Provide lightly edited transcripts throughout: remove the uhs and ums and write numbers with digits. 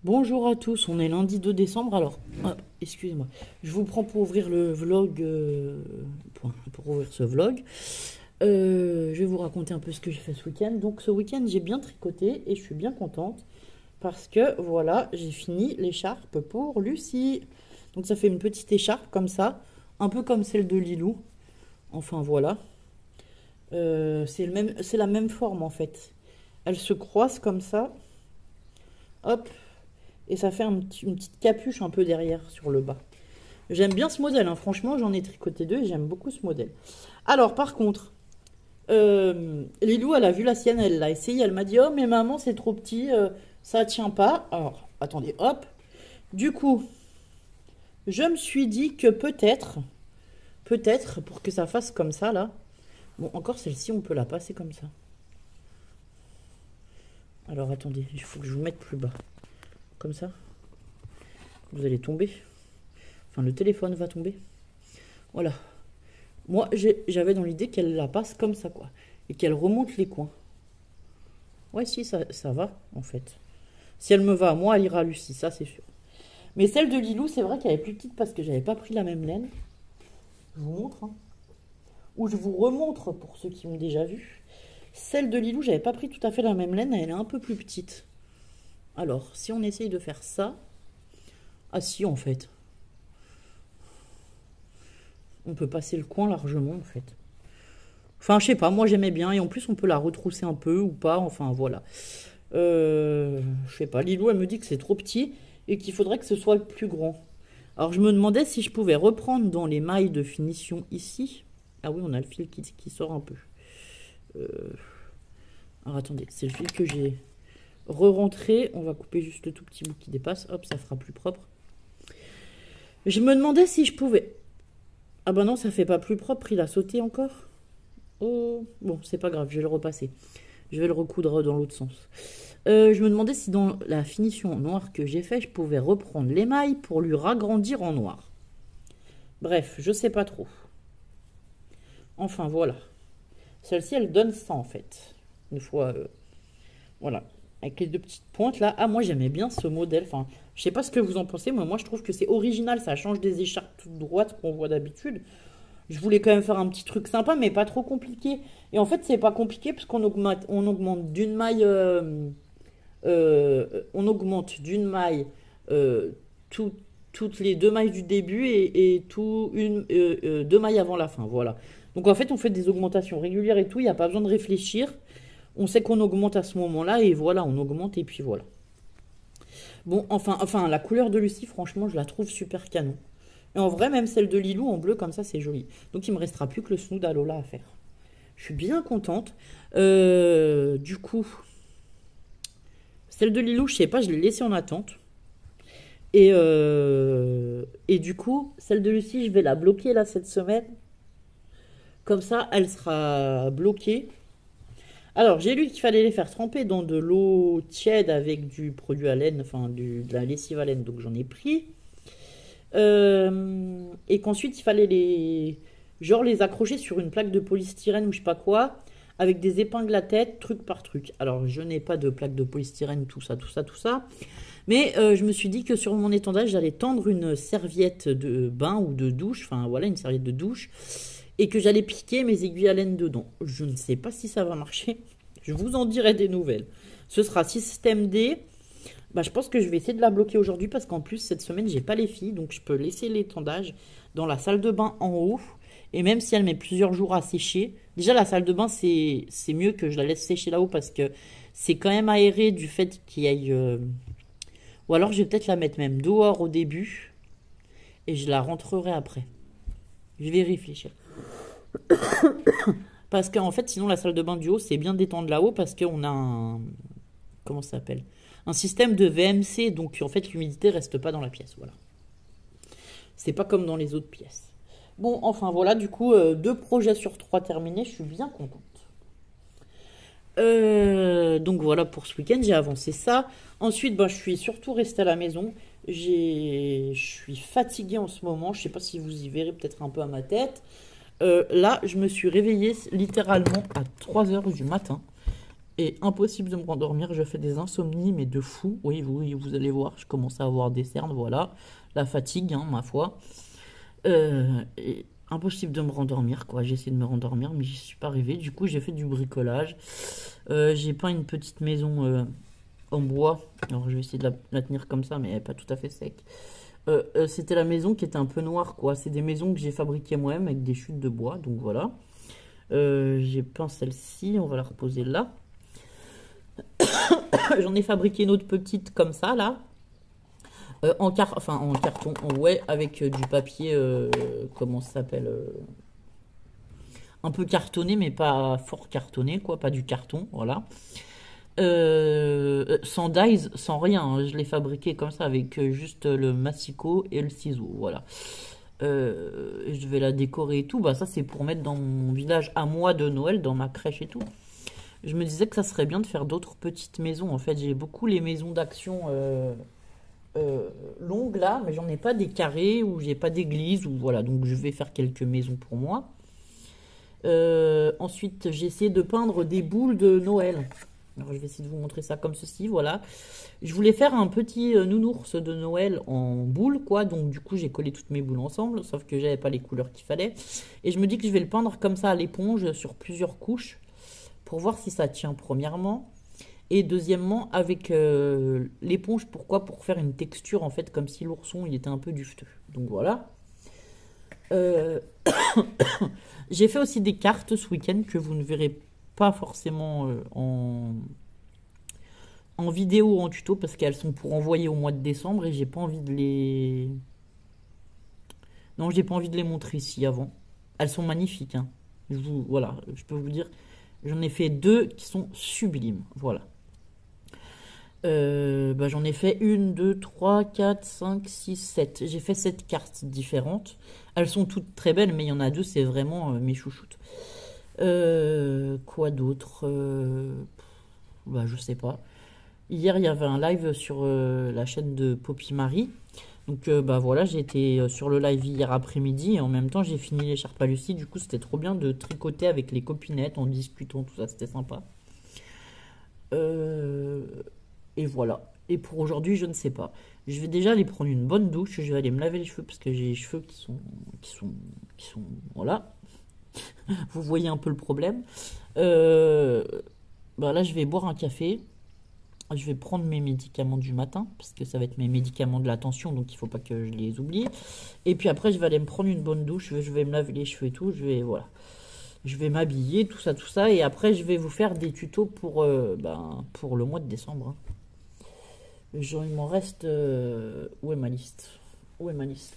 Bonjour à tous, on est lundi 2 décembre. Alors, excusez-moi, je vous prends pour ouvrir le vlog, pour ouvrir ce vlog. Je vais vous raconter un peu ce que j'ai fait ce week-end. Donc ce week-end, j'ai bien tricoté et je suis bien contente parce que voilà, j'ai fini l'écharpe pour Lucie. Donc ça fait une petite écharpe comme ça, un peu comme celle de Lilou. Enfin voilà, c'est la même forme en fait. Elle se croise comme ça, hop. Et ça fait une petite capuche un peu derrière sur le bas. J'aime bien ce modèle, hein. Franchement, j'en ai tricoté deux et j'aime beaucoup ce modèle. Alors, par contre, Lilou, elle a vu la sienne, elle l'a essayé, elle m'a dit, oh, mais maman, c'est trop petit, ça tient pas. Alors, attendez, hop. Du coup, je me suis dit que peut-être, pour que ça fasse comme ça, là. Bon, encore celle-ci, on peut la passer comme ça. Alors, attendez, il faut que je vous mette plus bas. Comme ça. Vous allez tomber. Enfin, le téléphone va tomber. Voilà. Moi, j'avais dans l'idée qu'elle la passe comme ça, quoi. Et qu'elle remonte les coins. Ouais, si, ça va, en fait. Si elle me va à moi, elle ira à Lucie, ça, c'est sûr. Mais celle de Lilou, c'est vrai qu'elle est plus petite parce que j'avais pas pris la même laine. Je vous montre, hein. Ou je vous remontre pour ceux qui ont déjà vu. Celle de Lilou, j'avais pas pris tout à fait la même laine, elle est un peu plus petite. Alors, si on essaye de faire ça... Ah si, en fait. On peut passer le coin largement, en fait. Enfin, je sais pas, moi j'aimais bien. Et en plus, on peut la retrousser un peu ou pas. Enfin, voilà. Je sais pas. Lilou, elle me dit que c'est trop petit et qu'il faudrait que ce soit plus grand. Alors, je me demandais si je pouvais reprendre dans les mailles de finition ici. Ah oui, on a le fil qui sort un peu. Alors, attendez, c'est le fil que j'ai re-rentré. On va couper juste le tout petit bout qui dépasse. Hop, ça fera plus propre. Je me demandais si je pouvais... Ah bah non, ça fait pas plus propre, il a sauté encore. Oh, bon, c'est pas grave, je vais le repasser. Je vais le recoudre dans l'autre sens. Je me demandais si dans la finition noire que j'ai fait, je pouvais reprendre l'émail pour lui ragrandir en noir. Bref, je sais pas trop. Enfin, voilà. Celle-ci, elle donne ça, en fait. Une fois... voilà. Avec les deux petites pointes, là. Ah, moi, j'aimais bien ce modèle. Enfin, je sais pas ce que vous en pensez, mais moi, je trouve que c'est original. Ça change des écharpes toutes droites qu'on voit d'habitude. Je voulais quand même faire un petit truc sympa, mais pas trop compliqué. Et en fait, c'est pas compliqué parce on augmente d'une maille, on augmente d'une maille euh, tout- toutes les deux mailles du début et deux mailles avant la fin. Voilà. Donc en fait, on fait des augmentations régulières et tout. Il n'y a pas besoin de réfléchir. On sait qu'on augmente à ce moment-là et voilà, on augmente et puis voilà. Bon, enfin, la couleur de Lucie, franchement, je la trouve super canon. Et en vrai, même celle de Lilou en bleu, comme ça, c'est joli. Donc, il me restera plus que le snood à Lola à faire. Je suis bien contente. Du coup, celle de Lilou, je sais pas, je l'ai laissée en attente. Et du coup, celle de Lucie, je vais la bloquer là cette semaine. Comme ça, elle sera bloquée. Alors, j'ai lu qu'il fallait les faire tremper dans de l'eau tiède avec du produit à laine, enfin de la lessive à laine, donc j'en ai pris. Et qu'ensuite il fallait les accrocher sur une plaque de polystyrène ou je sais pas quoi, avec des épingles à tête, truc par truc. Alors je n'ai pas de plaque de polystyrène, tout ça, tout ça, tout ça. Mais je me suis dit que sur mon étendage, j'allais tendre une serviette de bain ou de douche, enfin voilà, une serviette de douche, et que j'allais piquer mes aiguilles à laine dedans. Je ne sais pas si ça va marcher. Je vous en dirai des nouvelles. Ce sera système D. Bah, je pense que je vais essayer de la bloquer aujourd'hui parce qu'en plus, cette semaine, j'ai pas les filles. Donc, je peux laisser l'étendage dans la salle de bain en haut. Et même si elle met plusieurs jours à sécher, déjà, la salle de bain, c'est mieux que je la laisse sécher là-haut parce que c'est quand même aéré du fait qu'il y ait. Ou alors, je vais peut-être la mettre même dehors au début et je la rentrerai après. Je vais réfléchir. Parce qu'en fait, sinon, la salle de bain du haut, c'est bien d'étendre là-haut parce qu'on a un. Comment ça s'appelle? Un système de VMC, donc en fait l'humidité reste pas dans la pièce, voilà. C'est pas comme dans les autres pièces. Bon, enfin voilà, du coup, 2 projets sur 3 terminés, je suis bien contente. Donc voilà pour ce week-end, j'ai avancé ça. Ensuite, je suis surtout restée à la maison. Je suis fatiguée en ce moment, je sais pas si vous y verrez peut-être un peu à ma tête. Là, je me suis réveillée littéralement à 3 heures du matin. Et impossible de me rendormir, je fais des insomnies, mais de fou. Oui, vous allez voir, je commence à avoir des cernes, voilà. La fatigue, hein, ma foi. Et impossible de me rendormir, quoi. J'ai essayé de me rendormir, mais j'y suis pas arrivé. Du coup, j'ai fait du bricolage. J'ai peint une petite maison en bois. Alors, je vais essayer de la tenir comme ça, mais elle n'est pas tout à fait sec. C'était la maison qui était un peu noire, quoi. C'est des maisons que j'ai fabriquées moi-même avec des chutes de bois, donc voilà. J'ai peint celle-ci, on va la reposer là. J'en ai fabriqué une autre petite comme ça, là. En carton, ouais, avec du papier, comment ça s'appelle un peu cartonné, mais pas fort cartonné, quoi, pas du carton, voilà. Sans dies, sans rien, hein. Je l'ai fabriqué comme ça, avec juste le massicot et le ciseau, voilà. Je vais la décorer et tout, bah ça c'est pour mettre dans mon village à moi de Noël, dans ma crèche et tout. Je me disais que ça serait bien de faire d'autres petites maisons, en fait, j'ai beaucoup les maisons d'action longues là, mais j'en ai pas des carrés ou j'ai pas d'église ou voilà, donc je vais faire quelques maisons pour moi. Ensuite, j'ai essayé de peindre des boules de Noël. Alors, je vais essayer de vous montrer ça comme ceci, voilà. Je voulais faire un petit nounours de Noël en boule, quoi. Donc, du coup, j'ai collé toutes mes boules ensemble, sauf que j'avais pas les couleurs qu'il fallait. Et je me dis que je vais le peindre comme ça à l'éponge sur plusieurs couches pour voir si ça tient, premièrement. Et deuxièmement, avec l'éponge, pourquoi? Pour faire une texture, en fait, comme si l'ourson, il était un peu dufteux. Donc, voilà. Euh, J'ai fait aussi des cartes ce week-end que vous ne verrez pas forcément en vidéo ou en tuto parce qu'elles sont pour envoyer au mois de décembre et j'ai pas envie de les... Non, j'ai pas envie de les montrer ici avant. Elles sont magnifiques, hein. Voilà, je peux vous dire, j'en ai fait deux qui sont sublimes. Voilà. Bah, j'en ai fait 1, 2, 3, 4, 5, 6, 7. J'ai fait 7 cartes différentes. Elles sont toutes très belles, mais il y en a deux, c'est vraiment mes chouchoutes. Quoi d'autre bah, je sais pas. Hier, il y avait un live sur la chaîne de Poppy Marie. Donc, bah voilà, j'ai été sur le live hier après-midi et en même temps, j'ai fini l'écharpe à Lucie. Du coup, c'était trop bien de tricoter avec les copinettes en discutant, tout ça, c'était sympa. Euh, et voilà. Et pour aujourd'hui, je ne sais pas. Je vais déjà aller prendre une bonne douche. Je vais aller me laver les cheveux parce que j'ai les cheveux qui sont, voilà. Vous voyez un peu le problème. Euh, Bah là, je vais boire un café. Je vais prendre mes médicaments du matin parce que ça va être mes médicaments de la tension, donc il faut pas que je les oublie. Et puis après, je vais aller me prendre une bonne douche. Je vais me laver les cheveux et tout. Voilà. Je vais m'habiller, tout ça, tout ça. Et après, je vais vous faire des tutos pour le mois de décembre, hein. Il m'en reste... où est ma liste? Où est ma liste?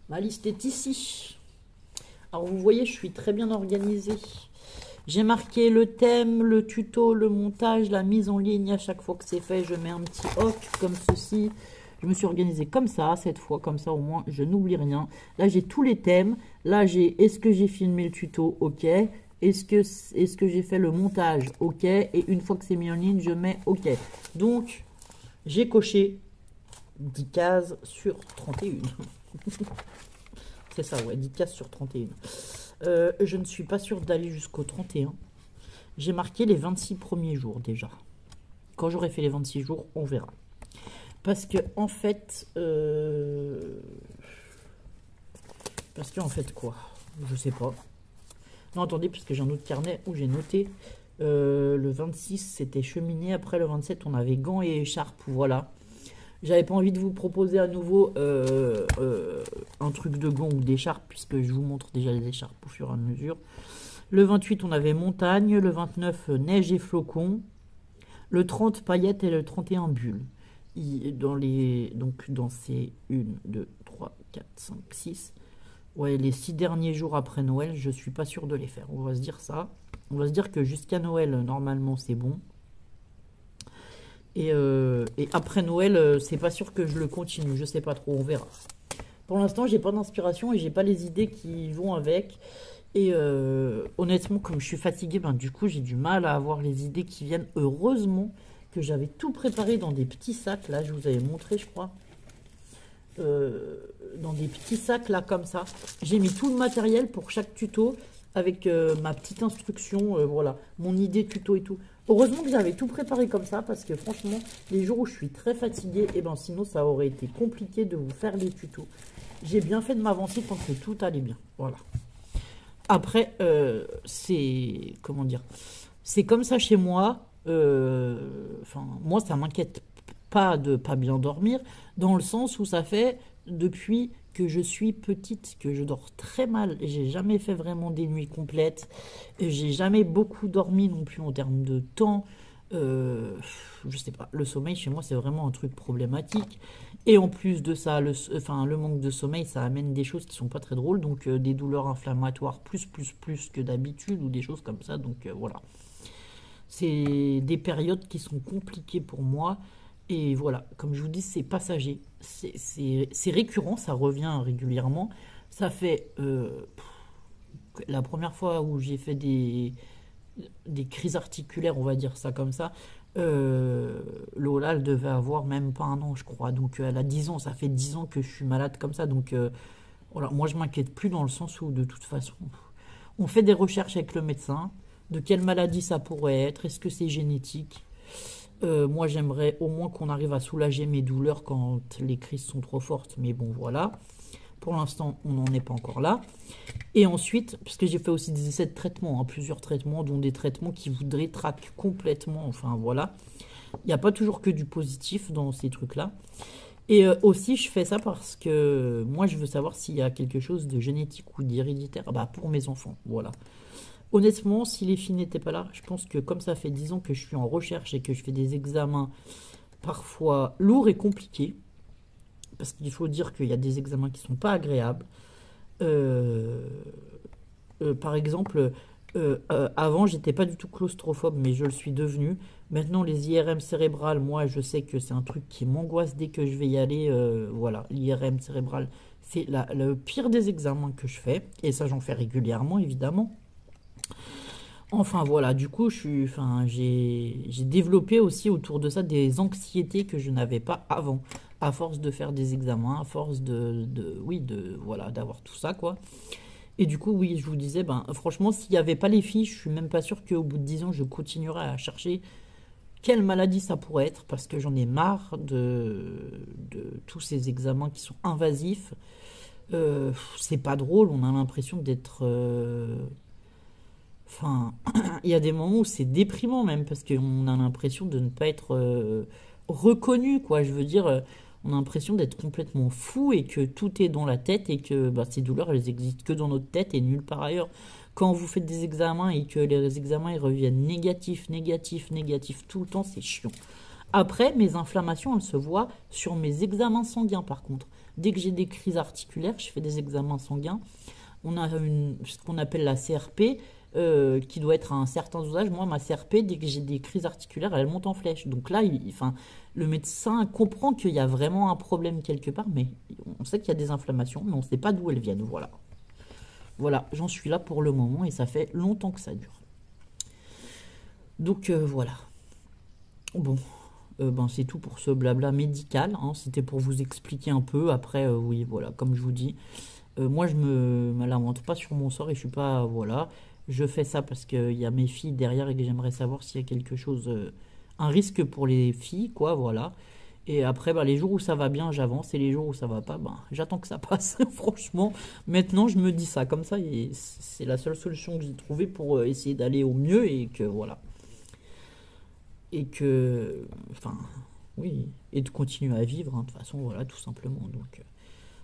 Ma liste est ici. Alors, vous voyez, je suis très bien organisée. J'ai marqué le thème, le tuto, le montage, la mise en ligne. À chaque fois que c'est fait, je mets un petit hoc comme ceci. Je me suis organisée comme ça, cette fois, comme ça, au moins, je n'oublie rien. Là, j'ai tous les thèmes. Là, j'ai est-ce que j'ai filmé le tuto? Ok. Est-ce que j'ai fait le montage? Ok. Et une fois que c'est mis en ligne, je mets ok. Donc, j'ai coché 10 cases sur 31. C'est ça, ouais, 10 cases sur 31. Je ne suis pas sûre d'aller jusqu'au 31. J'ai marqué les 26 premiers jours déjà. Quand j'aurai fait les 26 jours, on verra. Parce que en fait... Parce que en fait quoi? Je sais pas. Non, attendez, parce que j'ai un autre carnet où j'ai noté. Le 26, c'était cheminée. Après, le 27, on avait gants et écharpes. Voilà. J'avais pas envie de vous proposer à nouveau un truc de gants ou d'écharpes, puisque je vous montre déjà les écharpes au fur et à mesure. Le 28, on avait montagne. Le 29, neige et flocons. Le 30, paillettes et le 31, bulles. Donc, dans ces 1, 2, 3, 4, 5, 6... Ouais, les 6 derniers jours après Noël, je suis pas sûr de les faire. On va se dire ça. On va se dire que jusqu'à Noël, normalement, c'est bon. Et après Noël, c'est pas sûr que je le continue. Je sais pas trop, on verra. Pour l'instant, j'ai pas d'inspiration et j'ai pas les idées qui vont avec. Et honnêtement, comme je suis fatiguée, ben, du coup, j'ai du mal à avoir les idées qui viennent. Heureusement que j'avais tout préparé dans des petits sacs. Là, je vous avais montré, je crois. Dans des petits sacs là comme ça. J'ai mis tout le matériel pour chaque tuto avec ma petite instruction, voilà, mon idée tuto et tout. Heureusement que j'avais tout préparé comme ça, parce que franchement, les jours où je suis très fatiguée, et ben sinon ça aurait été compliqué de vous faire des tutos. J'ai bien fait de m'avancer tant que tout allait bien, voilà. Après, c'est, comment dire, c'est comme ça chez moi, enfin, moi ça m'inquiète pas de pas bien dormir, dans le sens où ça fait depuis que je suis petite, que je dors très mal. J'ai jamais fait vraiment des nuits complètes. J'ai jamais beaucoup dormi non plus en termes de temps. Je sais pas, le sommeil chez moi c'est vraiment un truc problématique. Et en plus de ça, le manque de sommeil, ça amène des choses qui sont pas très drôles. Donc des douleurs inflammatoires plus que d'habitude ou des choses comme ça. Donc voilà. C'est des périodes qui sont compliquées pour moi. Et voilà, comme je vous dis, c'est passager. C'est récurrent, ça revient régulièrement. Ça fait la première fois où j'ai fait des crises articulaires, on va dire ça comme ça. Lola, elle devait avoir même pas un an, je crois. Donc elle a 10 ans, ça fait 10 ans que je suis malade comme ça. Donc voilà, moi je m'inquiète plus dans le sens où de toute façon, on fait des recherches avec le médecin. De quelle maladie ça pourrait être? Est-ce que c'est génétique? Moi, j'aimerais au moins qu'on arrive à soulager mes douleurs quand les crises sont trop fortes. Mais bon, voilà. Pour l'instant, on n'en est pas encore là. Et ensuite, parce que j'ai fait aussi des essais de traitement, hein, plusieurs traitements, dont des traitements qui vous détraquent complètement. Enfin, voilà. Il n'y a pas toujours que du positif dans ces trucs-là. Et aussi, je fais ça parce que moi, je veux savoir s'il y a quelque chose de génétique ou d'héréditaire pour mes enfants. Voilà. Honnêtement, si les filles n'étaient pas là, je pense que comme ça fait 10 ans que je suis en recherche et que je fais des examens parfois lourds et compliqués, parce qu'il faut dire qu'il y a des examens qui ne sont pas agréables. Par exemple, avant, j'étais pas du tout claustrophobe, mais je le suis devenu. Maintenant, les IRM cérébrales, moi, je sais que c'est un truc qui m'angoisse dès que je vais y aller. Voilà, l'IRM cérébrale, c'est le pire des examens que je fais. Et ça, j'en fais régulièrement, évidemment. Enfin voilà, du coup, j'ai développé aussi autour de ça des anxiétés que je n'avais pas avant, à force de faire des examens, à force voilà, d'avoir tout ça, quoi. Et du coup, oui, je vous disais, franchement, s'il n'y avait pas les filles, je suis même pas sûr qu'au bout de 10 ans, je continuerais à chercher quelle maladie ça pourrait être, parce que j'en ai marre de tous ces examens qui sont invasifs. C'est pas drôle, on a l'impression d'être... Enfin, il y a des moments où c'est déprimant même parce qu'on a l'impression de ne pas être reconnu, quoi. Je veux dire, on a l'impression d'être complètement fou et que tout est dans la tête et que ces douleurs, elles existent que dans notre tête et nulle part ailleurs. Quand vous faites des examens et que les examens ils reviennent négatifs tout le temps, c'est chiant. Après, mes inflammations, elles se voient sur mes examens sanguins par contre. Dès que j'ai des crises articulaires, je fais des examens sanguins. On a ce qu'on appelle la CRP. Qui doit être à un certain dosage. Moi, ma CRP, dès que j'ai des crises articulaires, elle monte en flèche. Donc là, le médecin comprend qu'il y a vraiment un problème quelque part, mais on sait qu'il y a des inflammations, mais on ne sait pas d'où elles viennent. Voilà. Voilà, j'en suis là pour le moment et ça fait longtemps que ça dure. Donc voilà. Bon, c'est tout pour ce blabla médical. Hein. C'était pour vous expliquer un peu. Après, oui, voilà, comme je vous dis, moi, je me lamente pas sur mon sort et je suis pas... Voilà. Je fais ça parce qu'il y a mes filles derrière et que j'aimerais savoir s'il y a quelque chose, un risque pour les filles, quoi, voilà. Et après, les jours où ça va bien, j'avance, et les jours où ça va pas, j'attends que ça passe. Franchement, maintenant, je me dis ça comme ça, et c'est la seule solution que j'ai trouvée pour essayer d'aller au mieux, et que, voilà. Et que, oui, et de continuer à vivre, hein, de toute façon, voilà, tout simplement.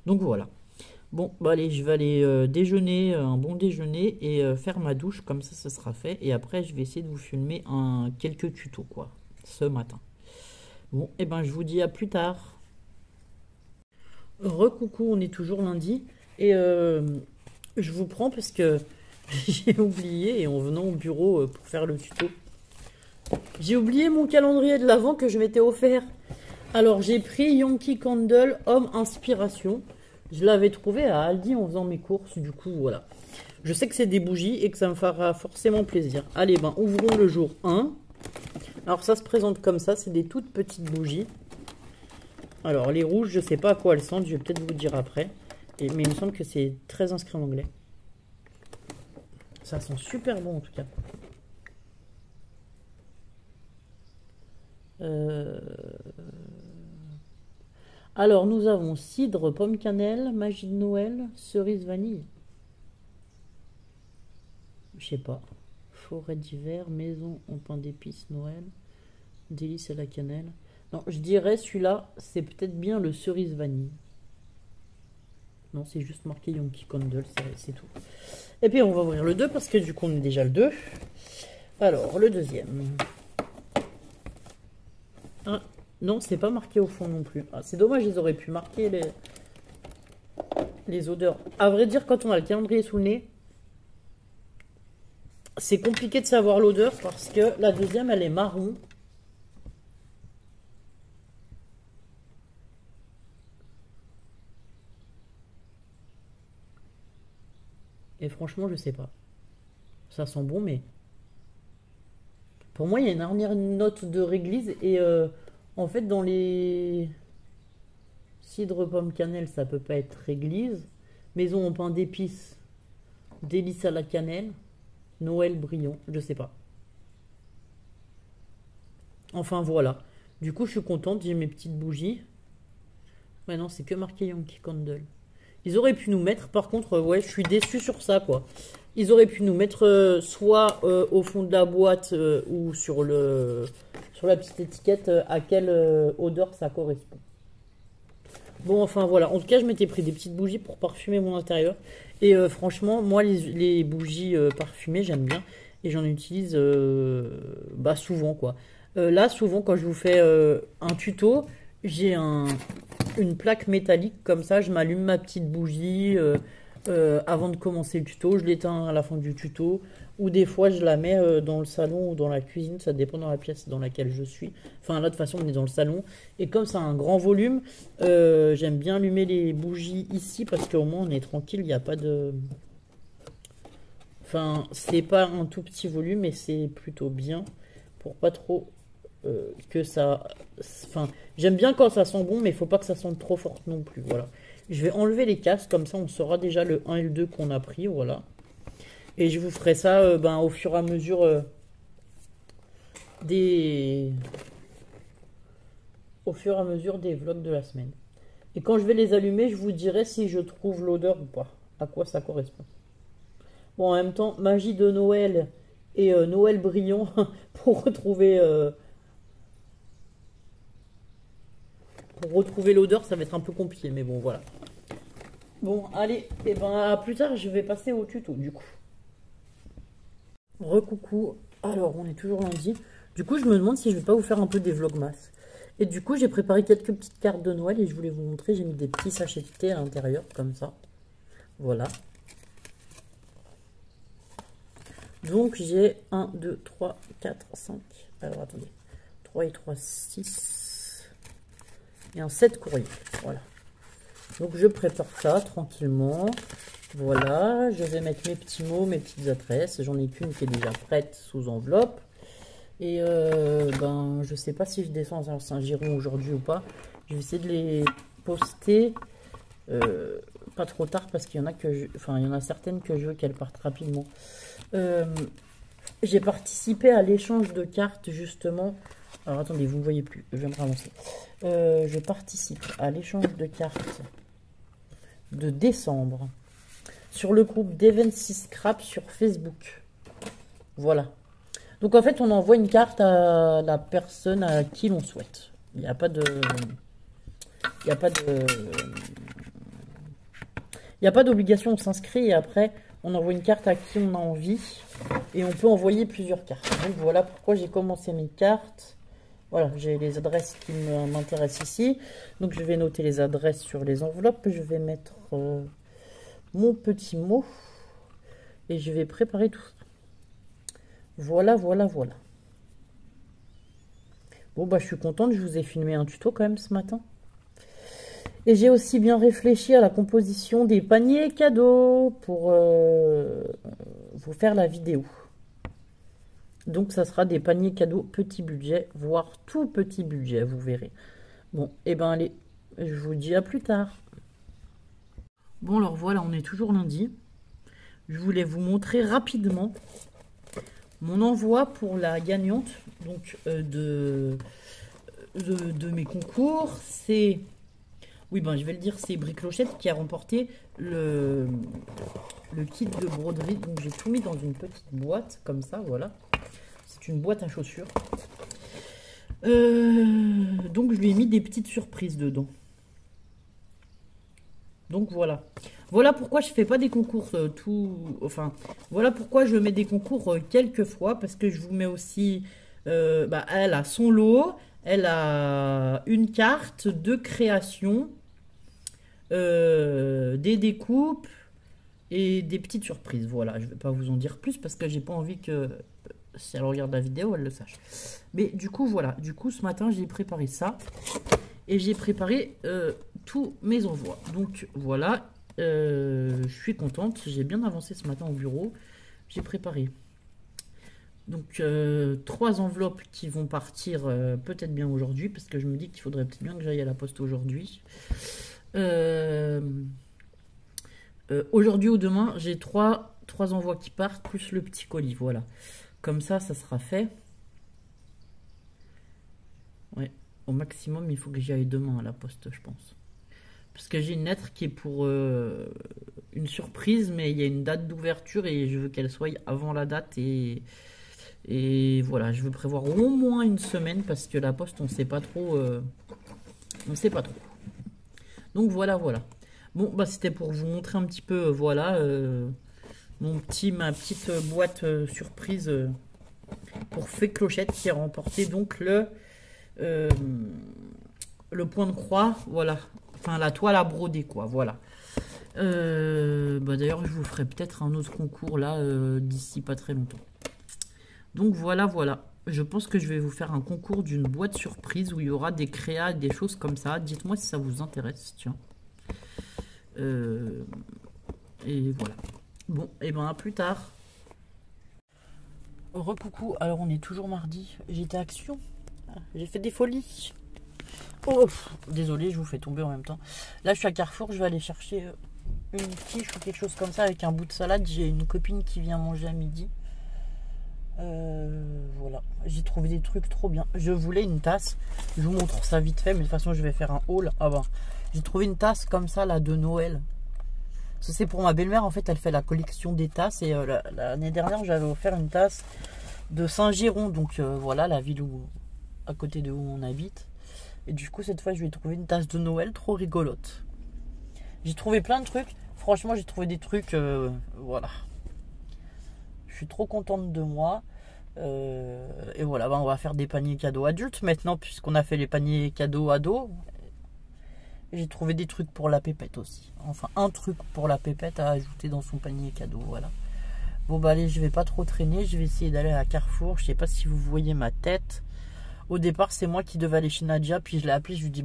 Donc voilà. Bon, allez, je vais aller déjeuner, un bon déjeuner et faire ma douche, comme ça sera fait. Et après, je vais essayer de vous filmer quelques tutos, quoi, ce matin. Bon, et je vous dis à plus tard. Recoucou, on est toujours lundi. Et je vous prends parce que j'ai oublié, et en venant au bureau pour faire le tuto, j'ai oublié mon calendrier de l'Avent que je m'étais offert. Alors, j'ai pris Yankee Candle Homme Inspiration. Je l'avais trouvé à Aldi en faisant mes courses, du coup, voilà. Je sais que c'est des bougies et que ça me fera forcément plaisir. Allez, ouvrons le jour 1. Alors, ça se présente comme ça, c'est des toutes petites bougies. Alors, les rouges, je sais pas à quoi elles sentent, je vais peut-être vous dire après. Mais il me semble que c'est très inscrit en anglais. Ça sent super bon en tout cas. Alors, nous avons cidre, pomme cannelle, magie de Noël, cerise vanille. Je sais pas. Forêt d'hiver, maison en pain d'épices, Noël, délice à la cannelle. Non, je dirais celui-là, c'est peut-être bien le cerise vanille. Non, c'est juste marqué Yankee Candle, c'est tout. Et puis on va ouvrir le 2 parce que du coup on est déjà le 2. Alors, le deuxième. Ah, non, c'est pas marqué au fond non plus. Ah, c'est dommage, ils auraient pu marquer les odeurs. À vrai dire, quand on a le calendrier sous le nez, c'est compliqué de savoir l'odeur parce que la deuxième, elle est marron. Et franchement, je sais pas. Ça sent bon, mais pour moi, il y a une dernière note de réglisse. Et en fait, dans les cidre, pomme, cannelle, ça peut pas être réglisse. Maison en pain d'épices, délice à la cannelle, Noël brillant, je sais pas. Enfin, voilà. Du coup, je suis contente, j'ai mes petites bougies. Ouais, non, c'est que marqué Yankee Candle. Ils auraient pu nous mettre, par contre, ouais, je suis déçue sur ça, quoi. Ils auraient pu nous mettre soit au fond de la boîte ou sur la petite étiquette à quelle odeur ça correspond. Bon, enfin voilà. En tout cas, je m'étais pris des petites bougies pour parfumer mon intérieur. Et franchement, moi, les bougies parfumées, j'aime bien. Et j'en utilise bah, souvent, quoi. Là, souvent, quand je vous fais un tuto, j'ai une plaque métallique comme ça. Je m'allume ma petite bougie avant de commencer le tuto. Je l'éteins à la fin du tuto. Ou des fois, je la mets dans le salon ou dans la cuisine. Ça dépend dans la pièce dans laquelle je suis. Enfin, là, de toute façon, on est dans le salon. Et comme ça a un grand volume, j'aime bien allumer les bougies ici parce qu'au moins, on est tranquille. Il n'y a pas de... Enfin, c'est pas un tout petit volume, mais c'est plutôt bien pour pas trop que ça... Enfin, j'aime bien quand ça sent bon, mais il faut pas que ça sente trop fort non plus. Voilà. Je vais enlever les casques, comme ça on saura déjà le 1 et le 2 qu'on a pris. Voilà. Et je vous ferai ça ben, au fur et à mesure des... Au fur et à mesure des vlogs de la semaine. Et quand je vais les allumer, je vous dirai si je trouve l'odeur ou pas. À quoi ça correspond. Bon, en même temps, magie de Noël et Noël brillant pour retrouver l'odeur, ça va être un peu compliqué, mais bon, voilà. Bon, allez, et ben à plus tard, je vais passer au tuto, du coup. Recoucou, alors on est toujours lundi. Du coup, je me demande si je vais pas vous faire un peu des vlogmas. Et du coup, j'ai préparé quelques petites cartes de Noël et je voulais vous montrer. J'ai mis des petits sachets de thé à l'intérieur, comme ça. Voilà. Donc, j'ai 1, 2, 3, 4, 5. Alors, attendez. 3 et 3, 6. Et un 7 courrier. Voilà. Donc, je prépare ça tranquillement. Voilà. Je vais mettre mes petits mots, mes petites adresses. J'en ai qu'une qui est déjà prête sous enveloppe. Et ben, je sais pas si je descends à Saint-Giron aujourd'hui ou pas. Je vais essayer de les poster pas trop tard parce qu'il y en a enfin, il y en a certaines que je veux qu'elles partent rapidement. J'ai participé à l'échange de cartes justement. Alors attendez, vous ne voyez plus, je vais me ramasser. Je participe à l'échange de cartes de décembre sur le groupe d'Event6 Scrap sur Facebook. Voilà. Donc en fait, on envoie une carte à la personne à qui l'on souhaite. Il n'y a pas de... Il n'y a pas de... Il n'y a pas d'obligation, on s'inscrit et après, on envoie une carte à qui on a envie. Et on peut envoyer plusieurs cartes. Donc voilà pourquoi j'ai commencé mes cartes. Voilà, j'ai les adresses qui m'intéressent ici. Donc je vais noter les adresses sur les enveloppes. Je vais mettre mon petit mot. Et je vais préparer tout ça. Voilà, voilà, voilà. Bon, bah je suis contente. Je vous ai filmé un tuto quand même ce matin. Et j'ai aussi bien réfléchi à la composition des paniers cadeaux pour vous faire la vidéo. Donc, ça sera des paniers cadeaux petit budget, voire tout petit budget, vous verrez. Bon, et ben allez, je vous dis à plus tard. Bon, alors voilà, on est toujours lundi. je voulais vous montrer rapidement mon envoi pour la gagnante donc de mes concours. C'est, oui ben je vais le dire, c'est Briclochette qui a remporté le kit de broderie. Donc j'ai tout mis dans une petite boîte comme ça, voilà. C'est une boîte à chaussures. Donc je lui ai mis des petites surprises dedans. Donc voilà. Voilà pourquoi je fais pas des concours enfin, voilà pourquoi je mets des concours quelques fois. Parce que je vous mets aussi... elle a son lot. Elle a une carte de création. Des découpes. Et des petites surprises. Voilà, je vais pas vous en dire plus. Parce que j'ai pas envie que... si elle regarde la vidéo, elle le sache. Mais du coup, voilà. Du coup, ce matin, j'ai préparé ça. Et j'ai préparé tous mes envois. Donc voilà, je suis contente. J'ai bien avancé ce matin au bureau. J'ai préparé donc 3 enveloppes qui vont partir peut-être bien aujourd'hui. Parce que je me dis qu'il faudrait peut-être bien que j'aille à la poste aujourd'hui. Aujourd'hui ou demain, j'ai 3 envois qui partent, plus le petit colis. Voilà. Comme ça sera fait. Ouais. Au maximum, il faut que j'y aille demain à la poste, je pense. Parce que j'ai une lettre qui est pour une surprise, mais il y a une date d'ouverture et je veux qu'elle soit avant la date. Et voilà, je veux prévoir au moins une semaine parce que la poste, on ne sait pas trop. On sait pas trop. Donc voilà, voilà. Bon, bah c'était pour vous montrer un petit peu, voilà, ma petite boîte surprise pour Fée Clochette qui a remporté donc le point de croix, voilà, enfin la toile à broder quoi, voilà. D'ailleurs je vous ferai peut-être un autre concours là d'ici pas très longtemps. Donc voilà, voilà, je pense que je vais vous faire un concours d'une boîte surprise où il y aura des créas, des choses comme ça. Dites-moi si ça vous intéresse, tiens. Et voilà. Bon, et ben à plus tard. Recoucou, alors on est toujours mardi, j'étais action. J'ai fait des folies. Oh, désolé, je vous fais tomber en même temps. Là, je suis à Carrefour, je vais aller chercher une quiche ou quelque chose comme ça avec un bout de salade. J'ai une copine qui vient manger à midi. Voilà, j'ai trouvé des trucs trop bien. Je voulais une tasse. Je vous montre ça vite fait, mais de toute façon, je vais faire un haul. Ah ben, j'ai trouvé une tasse comme ça là de Noël. Ça, c'est pour ma belle-mère. En fait, elle fait la collection des tasses. Et l'année dernière, j'avais offert une tasse de Saint-Géron. Donc voilà, la ville à côté de où on habite. Et du coup, cette fois, je lui ai trouvé une tasse de Noël trop rigolote. J'ai trouvé plein de trucs. Franchement, j'ai trouvé des trucs. Voilà. Je suis trop contente de moi. Et voilà, on va faire des paniers cadeaux adultes maintenant, puisqu'on a fait les paniers cadeaux ados. J'ai trouvé des trucs pour la pépette aussi. Enfin, un truc pour la pépette à ajouter dans son panier cadeau. Voilà. Bon, bah allez, je vais pas trop traîner. Je vais essayer d'aller à Carrefour. Je sais pas si vous voyez ma tête. Au départ, c'est moi qui devais aller chez Nadia. Puis je l'ai appelé. Je lui dis,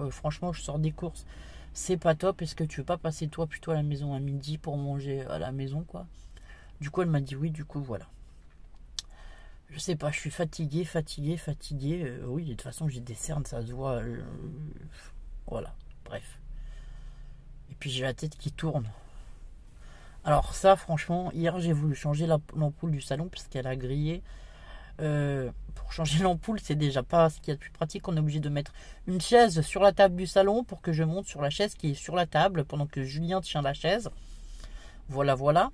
franchement, je sors des courses. C'est pas top. Est-ce que tu veux pas passer toi plutôt à la maison à midi pour manger à la maison, quoi? Du coup, elle m'a dit oui. Du coup, voilà. Je sais pas. Je suis fatigué. Oui, de toute façon, j'ai des cernes. Ça se voit. Voilà. Bref. Et puis j'ai la tête qui tourne. Alors ça, franchement, hier j'ai voulu changer l'ampoule du salon parce qu'elle a grillé. Pour changer l'ampoule, c'est déjà pas ce qu'il y a de plus pratique. On est obligé de mettre une chaise sur la table du salon pour que je monte sur la chaise qui est sur la table pendant que Julien tient la chaise. Voilà, voilà.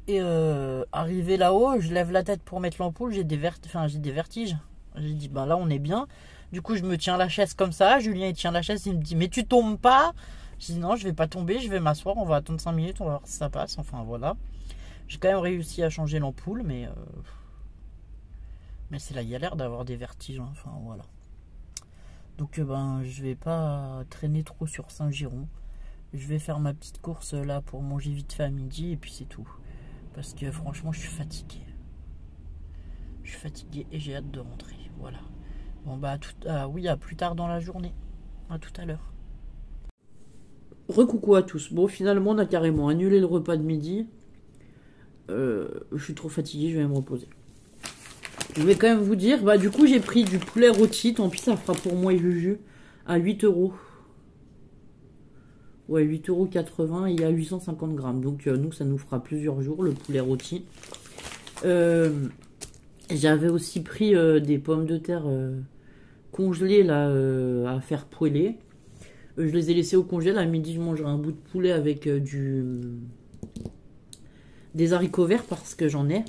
Et arrivé là-haut, je lève la tête pour mettre l'ampoule, j'ai des vertiges. J'ai dit, là on est bien. Du coup, je me tiens la chaise comme ça. Julien, il tient la chaise. Il me dit, mais tu tombes pas? Je dis, non, je vais pas tomber. Je vais m'asseoir. On va attendre 5 minutes. On va voir si ça passe. Enfin, voilà. J'ai quand même réussi à changer l'ampoule. Mais c'est là, il y a l'air d'avoir des vertiges. Hein. Enfin, voilà. Donc, je vais pas traîner trop sur Saint-Giron. Je vais faire ma petite course là pour manger vite fait à midi. Et puis, c'est tout. Parce que franchement, je suis fatigué. Je suis fatigué et j'ai hâte de rentrer. Voilà. Bon oui, à plus tard dans la journée. À tout à l'heure. Recoucou à tous. Bon, finalement, on a carrément annulé le repas de midi. Je suis trop fatigué, je vais me reposer. Je vais quand même vous dire, du coup, j'ai pris du poulet rôti. Tant pis, ça fera pour moi et Juju à 8 €. Ouais, 8,80 € et il y a 850 grammes. Donc nous, ça nous fera plusieurs jours, le poulet rôti. J'avais aussi pris des pommes de terre congelées là, à faire poêler. Je les ai laissées au congèle. À midi, je mangerai un bout de poulet avec des haricots verts parce que j'en ai.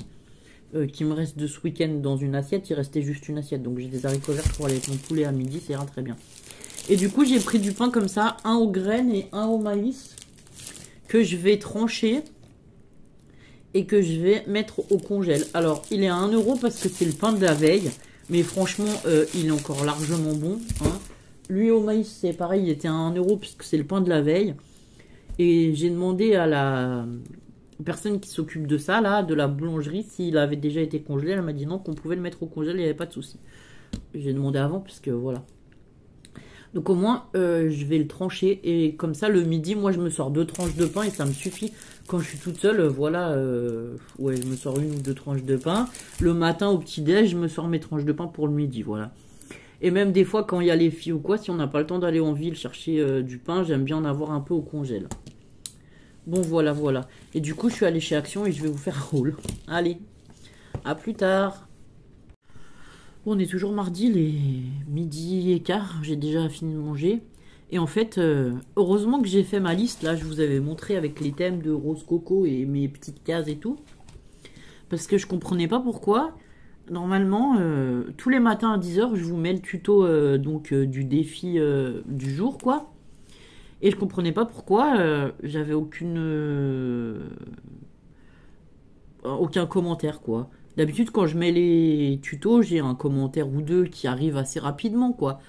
Qui me reste de ce week-end dans une assiette. Il restait juste une assiette. Donc j'ai des haricots verts pour aller avec mon poulet à midi. Ça ira très bien. Et du coup, j'ai pris du pain comme ça. Un aux graines et un au maïs. Que je vais trancher. Et que je vais mettre au congèle. Alors, il est à 1 € parce que c'est le pain de la veille. Mais franchement, il est encore largement bon. Hein. Lui au maïs, c'est pareil. Il était à 1 € puisque c'est le pain de la veille. Et j'ai demandé à la personne qui s'occupe de ça, là, de la boulangerie, s'il avait déjà été congelé. Elle m'a dit non, qu'on pouvait le mettre au congèle, il n'y avait pas de souci. J'ai demandé avant, puisque voilà. Donc au moins, je vais le trancher. Et comme ça, le midi, moi, je me sors 2 tranches de pain et ça me suffit. Quand je suis toute seule, voilà, ouais, je me sors 1 ou 2 tranches de pain. Le matin, au petit-déj, je me sors mes tranches de pain pour le midi, voilà. Et même des fois, quand il y a les filles ou quoi, si on n'a pas le temps d'aller en ville chercher du pain, j'aime bien en avoir un peu au congèle. Bon, voilà, voilà. Et du coup, je suis allée chez Action et je vais vous faire un haul. Allez, à plus tard. Bon, on est toujours mardi, les midi et quart. J'ai déjà fini de manger. Et en fait, heureusement que j'ai fait ma liste. Là, je vous avais montré avec les thèmes de rose coco et mes petites cases et tout. Parce que je comprenais pas pourquoi. Normalement, tous les matins à 10 h, je vous mets le tuto du défi du jour, quoi. Et je comprenais pas pourquoi j'avais aucun commentaire, quoi. D'habitude, quand je mets les tutos, j'ai un commentaire ou deux qui arrivent assez rapidement, quoi.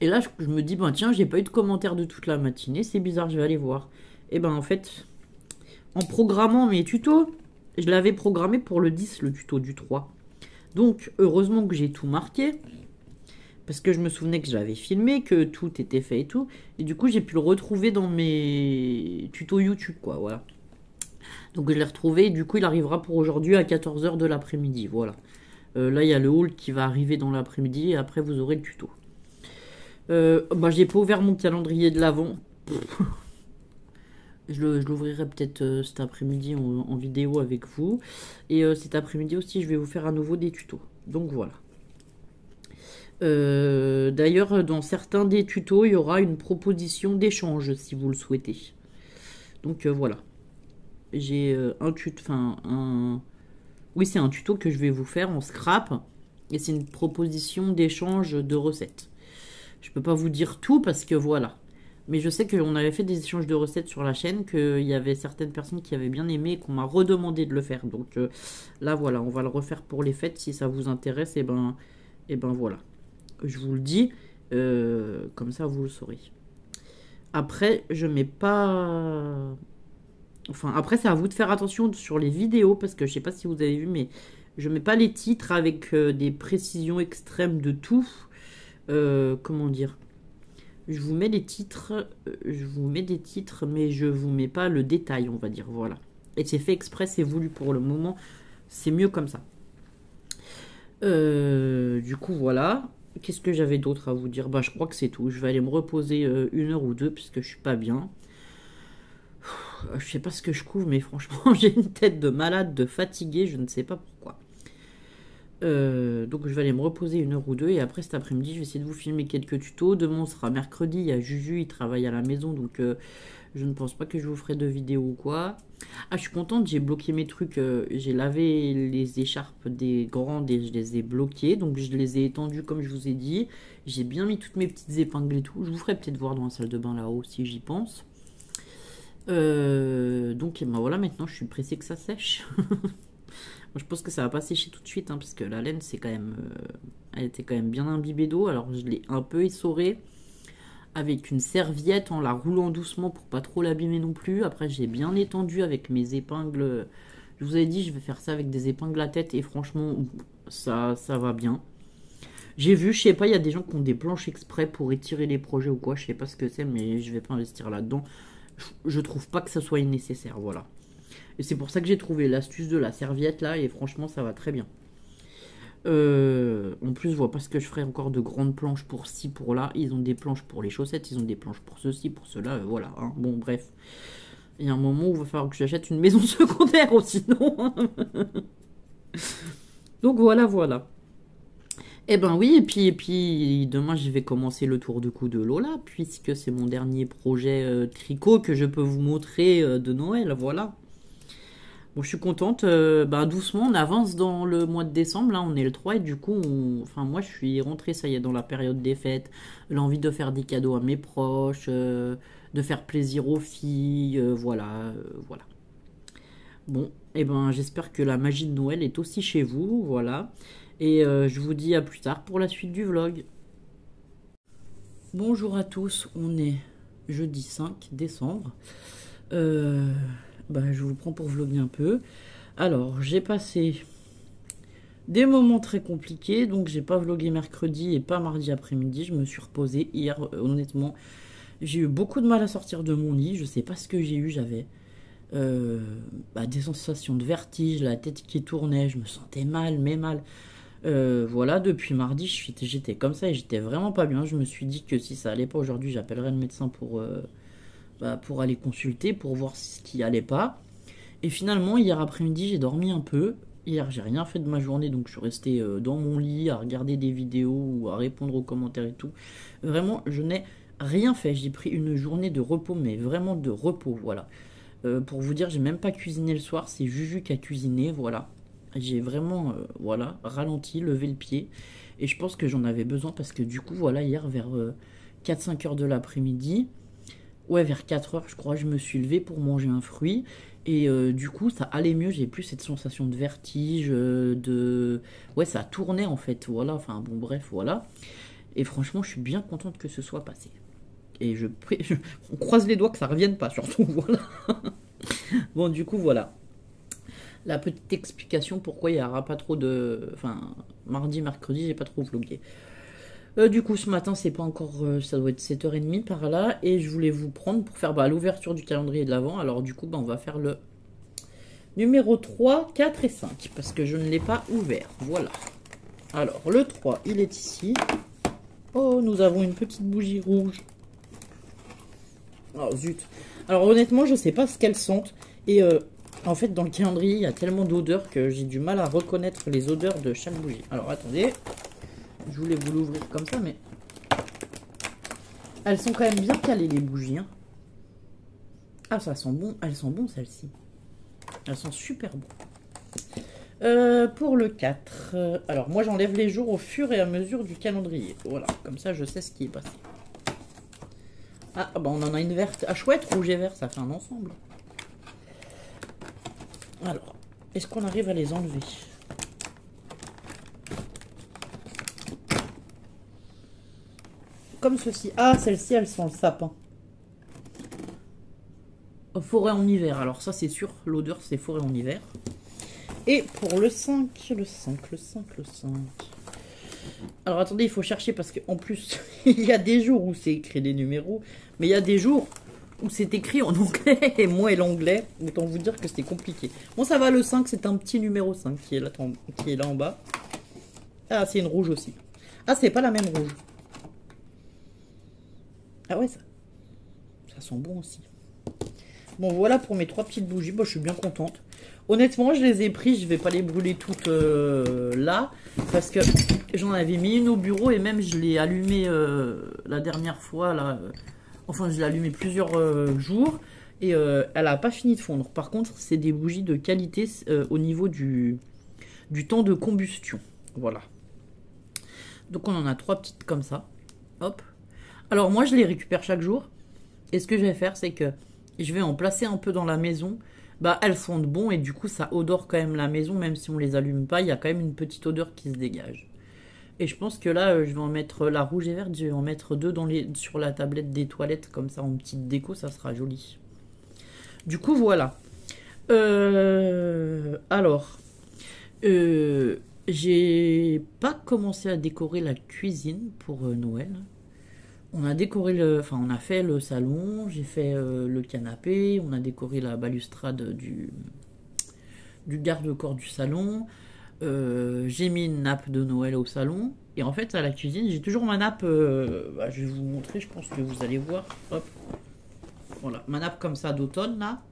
Et là, je me dis, ben tiens, j'ai pas eu de commentaire de toute la matinée, c'est bizarre, je vais aller voir. Et ben en fait, en programmant mes tutos, je l'avais programmé pour le 10, le tuto du 3. Donc, heureusement que j'ai tout marqué. Parce que je me souvenais que je l'avais filmé, que tout était fait et tout. Et du coup, j'ai pu le retrouver dans mes tutos YouTube, quoi, voilà. Donc, je l'ai retrouvé. Et du coup, il arrivera pour aujourd'hui à 14 h de l'après-midi, voilà. Là, il y a le haul qui va arriver dans l'après-midi. Et après, vous aurez le tuto. Bah, j'ai pas ouvert mon calendrier de l'Avent. Je l'ouvrirai peut-être cet après-midi en vidéo avec vous. Et cet après-midi aussi, je vais vous faire à nouveau des tutos. Donc, voilà. D'ailleurs, dans certains des tutos, il y aura une proposition d'échange si vous le souhaitez. Donc voilà. J'ai un tuto, oui, c'est un tuto que je vais vous faire en scrap. Et c'est une proposition d'échange de recettes. Je peux pas vous dire tout parce que voilà. Mais je sais qu'on avait fait des échanges de recettes sur la chaîne, qu'il y avait certaines personnes qui avaient bien aimé et qu'on m'a redemandé de le faire. Donc là, voilà, on va le refaire pour les fêtes. Si ça vous intéresse, et ben voilà. Je vous le dis, comme ça vous le saurez. Après, je mets pas... Enfin, après, c'est à vous de faire attention sur les vidéos, parce que je sais pas si vous avez vu, mais je mets pas les titres avec des précisions extrêmes de tout. Comment dire? Je vous mets des titres, mais je vous mets pas le détail, on va dire, voilà. Et c'est fait exprès, c'est voulu pour le moment. C'est mieux comme ça. Du coup, voilà. Qu'est-ce que j'avais d'autre à vous dire? Bah, je crois que c'est tout. Je vais aller me reposer 1 h ou 2 puisque je suis pas bien. Je sais pas ce que je couvre, mais franchement, j'ai une tête de malade, de fatigué, je ne sais pas pourquoi. Donc je vais aller me reposer 1 h ou 2 et après cet après-midi, je vais essayer de vous filmer quelques tutos. Demain, on sera mercredi. Il y a Juju, il travaille à la maison, donc je ne pense pas que je vous ferai de vidéo ou quoi. Ah, je suis contente, j'ai bloqué mes trucs. J'ai lavé les écharpes des grandes et je les ai bloquées. Donc je les ai étendues comme je vous ai dit. J'ai bien mis toutes mes petites épingles et tout. Je vous ferai peut-être voir dans la salle de bain là-haut si j'y pense. Donc ben voilà, maintenant je suis pressée que ça sèche. Moi, je pense que ça va pas sécher tout de suite, hein, parce que la laine, c'est quand même, elle était quand même bien imbibée d'eau. Alors je l'ai un peu essorée avec une serviette en la roulant doucement pour pas trop l'abîmer non plus. Après, j'ai bien étendu avec mes épingles. Je vous avais dit, je vais faire ça avec des épingles à tête et franchement, ça va bien. J'ai vu, je sais pas, il y a des gens qui ont des planches exprès pour étirer les projets ou quoi. Je sais pas ce que c'est, mais je vais pas investir là-dedans. Je trouve pas que ça soit nécessaire, voilà. Et c'est pour ça que j'ai trouvé l'astuce de la serviette là et franchement, ça va très bien. En plus, je vois pas ce que je ferai encore de grandes planches pour ci, pour là. Ils ont des planches pour les chaussettes, ils ont des planches pour ceci, pour cela, voilà. Hein. Bon, bref. Il y a un moment où il va falloir que j'achète une maison secondaire, sinon. Donc voilà, voilà. Eh ben oui, et puis demain je vais commencer le tour de cou de Lola, puisque c'est mon dernier projet tricot que je peux vous montrer de Noël, voilà. Bon, je suis contente, bah, doucement on avance dans le mois de décembre, là on est le 3 et du coup, enfin moi je suis rentrée, ça y est, dans la période des fêtes, l'envie de faire des cadeaux à mes proches, de faire plaisir aux filles, voilà, voilà. Bon, et ben j'espère que la magie de Noël est aussi chez vous, voilà. Et je vous dis à plus tard pour la suite du vlog. Bonjour à tous, on est jeudi 5 décembre. Bah, je vous prends pour vlogger un peu. Alors, j'ai passé des moments très compliqués, donc j'ai pas vlogué mercredi et pas mardi après-midi. Je me suis reposée hier, honnêtement. J'ai eu beaucoup de mal à sortir de mon lit, je sais pas ce que j'ai eu, j'avais bah, des sensations de vertige, la tête qui tournait, je me sentais mal, mais mal. Voilà, depuis mardi, j'étais comme ça et j'étais vraiment pas bien. Je me suis dit que si ça allait pas aujourd'hui, j'appellerais le médecin pour aller consulter, pour voir ce qui allait pas. Et finalement, hier après-midi, j'ai dormi un peu. Hier, j'ai rien fait de ma journée, donc je suis resté dans mon lit à regarder des vidéos ou à répondre aux commentaires et tout. Vraiment, je n'ai rien fait. J'ai pris une journée de repos, mais vraiment de repos, voilà. Pour vous dire, j'ai même pas cuisiné le soir, c'est Juju qui a cuisiné, voilà. J'ai vraiment, voilà, ralenti, levé le pied. Et je pense que j'en avais besoin parce que du coup, voilà, hier vers 4-5 heures de l'après-midi, ouais, vers 4 heures, je crois, je me suis levé pour manger un fruit. Et du coup, ça allait mieux, j'ai plus cette sensation de vertige, Ouais, ça tournait en fait, voilà, enfin bon, bref, voilà. Et franchement, je suis bien contente que ce soit passé. Et on croise les doigts que ça revienne pas, surtout, voilà. Bon, du coup, voilà. La petite explication pourquoi il n'y aura pas trop de... Enfin, mardi, mercredi, j'ai pas trop vlogué. Du coup, ce matin, c'est pas encore... ça doit être 7h30 par là. Et je voulais vous prendre pour faire l'ouverture du calendrier de l'Avent. Alors du coup, on va faire le numéro 3, 4 et 5. Parce que je ne l'ai pas ouvert. Voilà. Alors, le 3, il est ici. Oh, nous avons une petite bougie rouge. Oh, zut. Alors, honnêtement, je sais pas ce qu'elles sentent. Et en fait, dans le calendrier, il y a tellement d'odeurs que j'ai du mal à reconnaître les odeurs de chaque bougie. Alors, attendez. Je voulais vous l'ouvrir comme ça, mais... Elles sont quand même bien calées, les bougies. Hein. Ah, ça sent bon. Elles sont bonnes, celles-ci. Elles sont super bonnes. Pour le 4. Alors, moi, j'enlève les jours au fur et à mesure du calendrier. Voilà, comme ça, je sais ce qui est passé. Ah, bah, on en a une verte. Ah, chouette, rouge et vert, ça fait un ensemble. Alors, est-ce qu'on arrive à les enlever? Comme ceci. Ah, celles-ci, elles sont le sapin. Forêt en hiver. Alors ça, c'est sûr, l'odeur, c'est forêt en hiver. Et pour le 5, le 5. Alors attendez, il faut chercher parce qu'en plus, il y a des jours où c'est écrit des numéros, mais il y a des jours où c'est écrit en anglais. Et moi et l'anglais, autant vous dire que c'était compliqué. Bon, ça va, le 5, c'est un petit numéro 5 qui est là en bas. Ah, c'est une rouge aussi. Ah, c'est pas la même rouge. Ah ouais, ça sent bon aussi. Bon, voilà pour mes 3 petites bougies. Bon, je suis bien contente. Honnêtement, je les ai pris. Je vais pas les brûler toutes là. Parce que j'en avais mis une au bureau. Et même, je l'ai allumée la dernière fois. Là, enfin, je l'ai allumée plusieurs jours. Et elle a pas fini de fondre. Par contre, c'est des bougies de qualité au niveau du temps de combustion. Voilà. Donc, on en a 3 petites comme ça. Hop. Alors, moi, je les récupère chaque jour. Et ce que je vais faire, c'est que je vais en placer un peu dans la maison. Bah, elles sentent bon et du coup, ça odore quand même la maison. Même si on les allume pas, il y a quand même une petite odeur qui se dégage. Et je pense que là, je vais en mettre la rouge et verte. Je vais en mettre 2 sur la tablette des toilettes. Comme ça, en petite déco, ça sera joli. Du coup, voilà. Alors, j'ai pas commencé à décorer la cuisine pour Noël. On a décoré on a fait le salon, j'ai fait le canapé, on a décoré la balustrade du garde-corps du salon. J'ai mis une nappe de Noël au salon. Et en fait, à la cuisine, j'ai toujours ma nappe. Je vais vous montrer, je pense que vous allez voir. Hop. Voilà, ma nappe comme ça d'automne, là.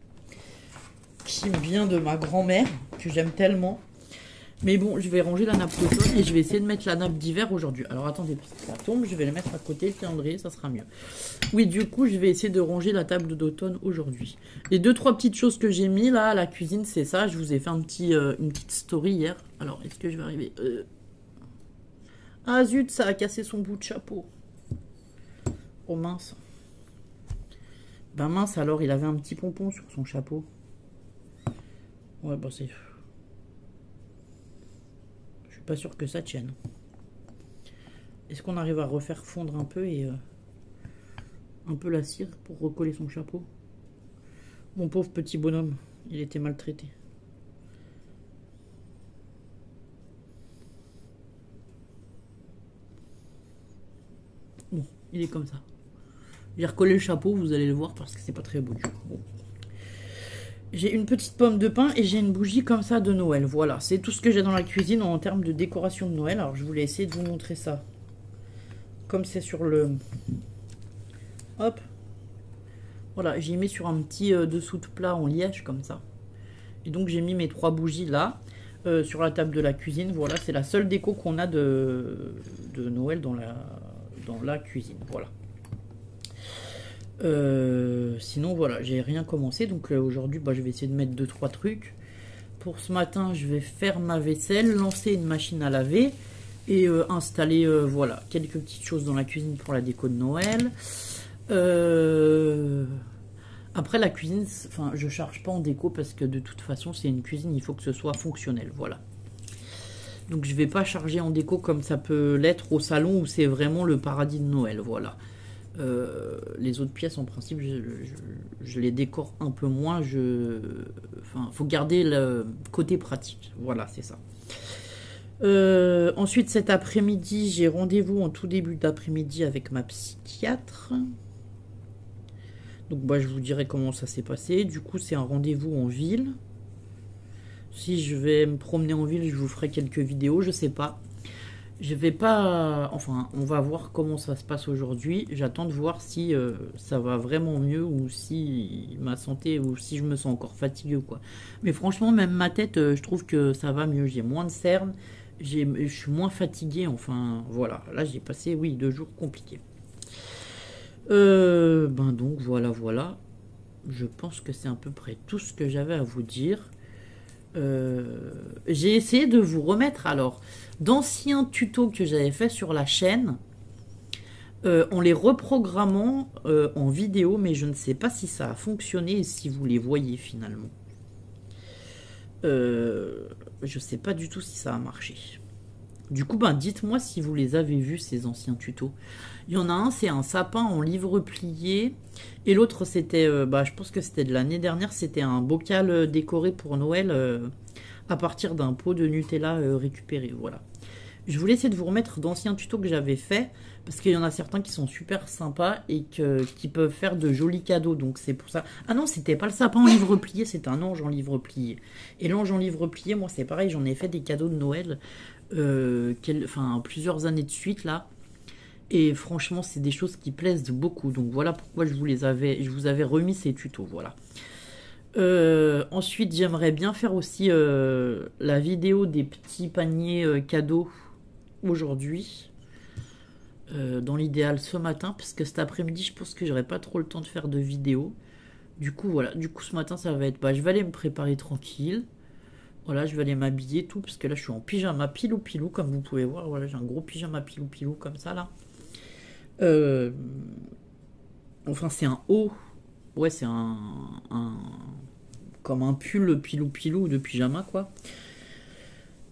Qui me vient de ma grand-mère, que j'aime tellement. Mais bon, je vais ranger la nappe d'automne et je vais essayer de mettre la nappe d'hiver aujourd'hui. Alors attendez, parce que ça tombe, je vais le mettre à côté, le calendrier, ça sera mieux. Oui, du coup, je vais essayer de ranger la table d'automne aujourd'hui. Les 2-3 petites choses que j'ai mis là à la cuisine, c'est ça. Je vous ai fait une petite story hier. Alors, est-ce que je vais arriver Ah zut, ça a cassé son bout de chapeau. Oh mince. Ben mince, alors il avait un petit pompon sur son chapeau. Ouais, bah c'est... Je suis pas sûr que ça tienne. Est-ce qu'on arrive à refaire fondre un peu et... un peu la cire pour recoller son chapeau? Mon pauvre petit bonhomme, il était maltraité. Bon, il est comme ça. J'ai recollé le chapeau, vous allez le voir parce que c'est pas très beau du coup. Bon. J'ai une petite pomme de pin et j'ai une bougie comme ça de Noël. Voilà, c'est tout ce que j'ai dans la cuisine en termes de décoration de Noël. Alors je voulais essayer de vous montrer ça. Comme c'est sur le... Hop. Voilà, j'ai mis sur un petit dessous de plat en liège comme ça. Et donc j'ai mis mes 3 bougies là, sur la table de la cuisine. Voilà, c'est la seule déco qu'on a de Noël dans la cuisine. Voilà. Sinon voilà, j'ai rien commencé. Donc aujourd'hui, je vais essayer de mettre 2-3 trucs. Pour ce matin, je vais faire ma vaisselle, lancer une machine à laver et installer voilà, quelques petites choses dans la cuisine pour la déco de Noël. Après la cuisine, enfin je charge pas en déco parce que de toute façon c'est une cuisine, il faut que ce soit fonctionnel, voilà. Donc je vais pas charger en déco comme ça peut l'être au salon où c'est vraiment le paradis de Noël, voilà. Les autres pièces en principe je les décore un peu moins, enfin faut garder le côté pratique, voilà c'est ça. Ensuite cet après-midi j'ai rendez-vous en tout début d'après-midi avec ma psychiatre. Donc je vous dirai comment ça s'est passé. Du coup c'est un rendez-vous en ville. Si je vais me promener en ville je vous ferai quelques vidéos, je sais pas. Je vais pas... Enfin, on va voir comment ça se passe aujourd'hui. J'attends de voir si ça va vraiment mieux ou si ma santé, ou si je me sens encore fatigué ou quoi. Mais franchement, même ma tête, je trouve que ça va mieux. J'ai moins de cernes, je suis moins fatigué. Enfin, voilà. Là, j'ai passé, oui, 2 jours compliqués. Donc, voilà. Je pense que c'est à peu près tout ce que j'avais à vous dire. J'ai essayé de vous remettre alors d'anciens tutos que j'avais fait sur la chaîne en les reprogrammant en vidéo, mais je ne sais pas si ça a fonctionné et si vous les voyez finalement. Je sais pas du tout si ça a marché. Du coup, dites-moi si vous les avez vus, ces anciens tutos. Il y en a un, c'est un sapin en livre plié. Et l'autre, c'était, je pense que c'était de l'année dernière, c'était un bocal décoré pour Noël à partir d'un pot de Nutella récupéré. Voilà. Je voulais essayer de vous remettre d'anciens tutos que j'avais fait, parce qu'il y en a certains qui sont super sympas et qui peuvent faire de jolis cadeaux. Donc c'est pour ça. Ah non, c'était pas le sapin en livre plié, c'était un ange en livre plié. Et l'ange en livre plié, moi c'est pareil, j'en ai fait des cadeaux de Noël. Plusieurs années de suite là, et franchement c'est des choses qui plaisent beaucoup, donc voilà pourquoi je vous avais remis ces tutos, voilà. Ensuite j'aimerais bien faire aussi la vidéo des petits paniers cadeaux aujourd'hui, dans l'idéal ce matin, parce que cet après-midi je pense que j'aurai pas trop le temps de faire de vidéo. Du coup voilà, ce matin ça va être, je vais aller me préparer tranquille. Voilà, je vais aller m'habiller tout, parce que là je suis en pyjama pilou, comme vous pouvez voir. Voilà, j'ai un gros pyjama pilou comme ça là. Enfin c'est un haut. Ouais, c'est comme un pull pilou de pyjama quoi.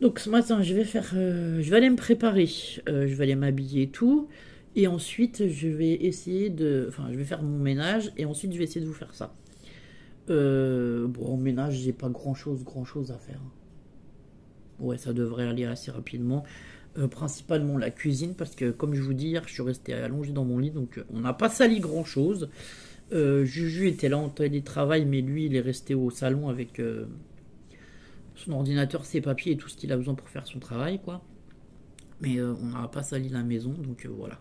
Donc ce matin je vais aller me préparer. Je vais aller m'habiller et tout. Et ensuite je vais essayer je vais faire mon ménage et ensuite je vais essayer de vous faire ça. Au ménage, j'ai pas grand chose à faire. Ouais, ça devrait aller assez rapidement. Principalement la cuisine, parce que comme je vous dis hier, je suis resté allongé dans mon lit, donc on n'a pas sali grand chose. Juju était là en télétravail, mais lui, il est resté au salon avec son ordinateur, ses papiers et tout ce qu'il a besoin pour faire son travail, quoi. Mais on n'aura pas sali la maison, donc voilà.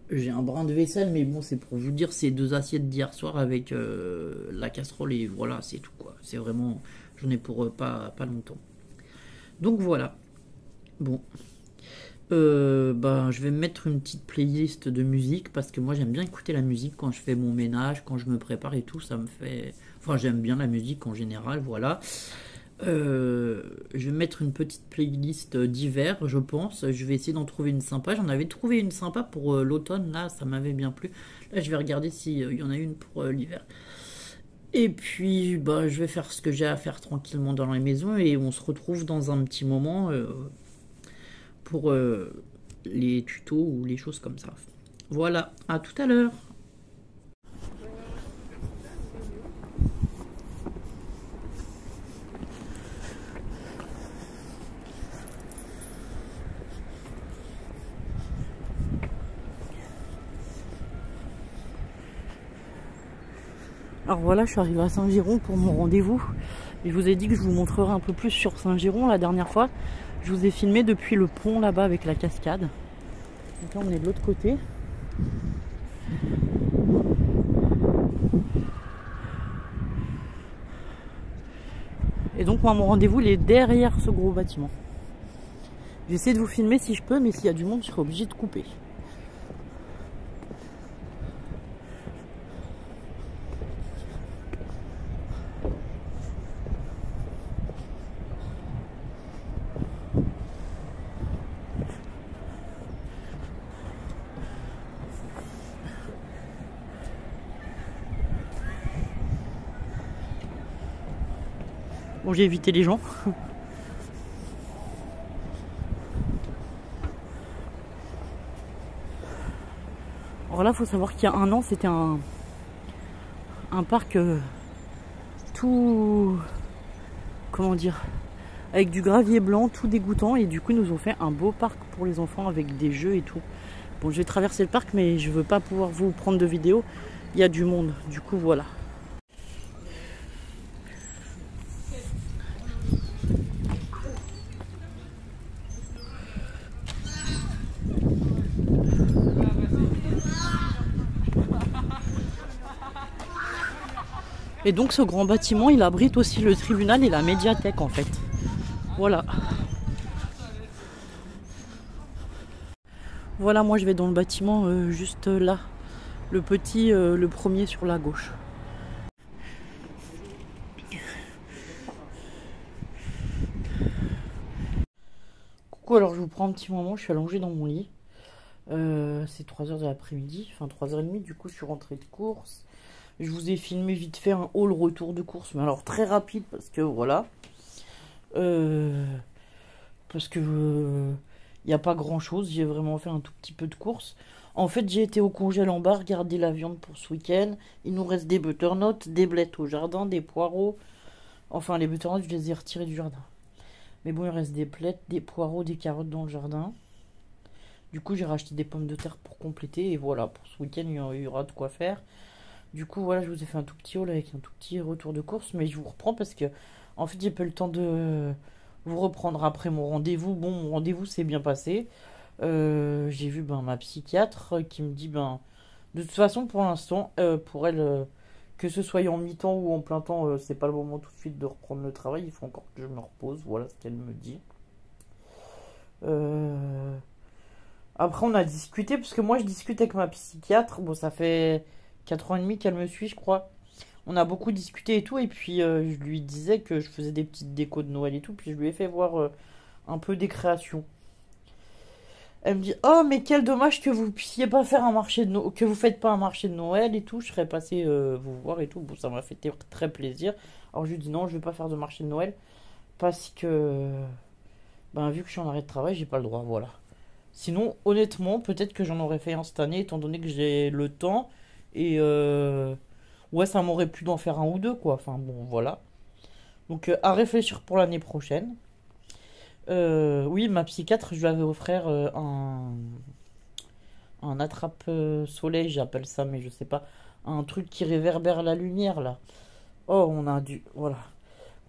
J'ai un brin de vaisselle, mais bon, c'est pour vous dire, c'est 2 assiettes d'hier soir avec la casserole et voilà, c'est tout, quoi. C'est vraiment, j'en ai pour pas longtemps. Donc voilà. Bon. Je vais me mettre une petite playlist de musique parce que moi j'aime bien écouter la musique quand je fais mon ménage, quand je me prépare et tout, ça me fait... Enfin, j'aime bien la musique en général, voilà. Je vais mettre une petite playlist d'hiver, je pense. Je vais essayer d'en trouver une sympa. J'en avais trouvé une sympa pour l'automne, là, ça m'avait bien plu. Là, je vais regarder s'il y en a une pour l'hiver. Et puis, je vais faire ce que j'ai à faire tranquillement dans la maison et on se retrouve dans un petit moment pour les tutos ou les choses comme ça. Voilà, à tout à l'heure. Alors voilà, je suis arrivée à Saint-Giron pour mon rendez-vous. Et je vous ai dit que je vous montrerai un peu plus sur Saint-Giron la dernière fois. Je vous ai filmé depuis le pont là-bas avec la cascade. Donc là on est de l'autre côté. Et donc moi mon rendez-vous il est derrière ce gros bâtiment. J'essaie de vous filmer si je peux, mais s'il y a du monde je serai obligée de couper. Bon, j'ai évité les gens. Alors là, il faut savoir qu'il y a un an, c'était un parc tout... Comment dire, avec du gravier blanc, tout dégoûtant. Et du coup, ils nous ont fait un beau parc pour les enfants avec des jeux et tout. Bon, je vais traverser le parc, mais je veux pas pouvoir vous prendre de vidéo. Il y a du monde. Du coup, voilà. Et donc ce grand bâtiment, il abrite aussi le tribunal et la médiathèque en fait. Voilà. Voilà, moi je vais dans le bâtiment juste là. Le petit, le premier sur la gauche. Coucou, alors je vous prends un petit moment, je suis allongée dans mon lit. C'est 3h de l'après-midi, enfin 3h30, du coup je suis rentrée de course. Je vous ai filmé vite fait un haul retour de course, mais alors très rapide parce que voilà. Parce que il n'y a pas grand chose, j'ai vraiment fait un tout petit peu de course. En fait, j'ai été au congèle en bas regarder la viande pour ce week-end. Il nous reste des butternuts, des blettes au jardin, des poireaux. Enfin, les butternuts, je les ai retirés du jardin. Mais bon, il reste des blettes, des poireaux, des carottes dans le jardin. Du coup, j'ai racheté des pommes de terre pour compléter. Et voilà, pour ce week-end, il y aura de quoi faire. Du coup, voilà, je vous ai fait un tout petit haul avec un tout petit retour de course. Mais je vous reprends parce que, en fait, j'ai pas eu le temps de vous reprendre après mon rendez-vous. Bon, mon rendez-vous s'est bien passé. J'ai vu ma psychiatre qui me dit, de toute façon, pour l'instant, pour elle, que ce soit en mi-temps ou en plein temps, c'est pas le moment tout de suite de reprendre le travail. Il faut encore que je me repose. Voilà ce qu'elle me dit. Après, on a discuté, parce que moi, je discute avec ma psychiatre. Bon, ça fait 4 ans et demi qu'elle me suit, je crois. On a beaucoup discuté et tout, et puis je lui disais que je faisais des petites décos de Noël et tout, puis je lui ai fait voir un peu des créations. Elle me dit, oh, mais quel dommage que vous puissiez pas faire un marché de Noël, que vous faites pas un marché de Noël et tout. Je serais passé vous voir et tout. Bon, ça m'a fait très plaisir. Alors je lui dis non, je vais pas faire de marché de Noël parce que, vu que je suis en arrêt de travail, j'ai pas le droit, voilà. Sinon, honnêtement, peut-être que j'en aurais fait un cette année, étant donné que j'ai le temps. Et ouais, ça m'aurait plu d'en faire un ou deux, quoi. Enfin, bon, voilà. Donc, à réfléchir pour l'année prochaine. Oui, ma psychiatre, je lui avais offert un attrape-soleil, j'appelle ça, mais je sais pas. Un truc qui réverbère la lumière, là. Oh, on a dû... Voilà.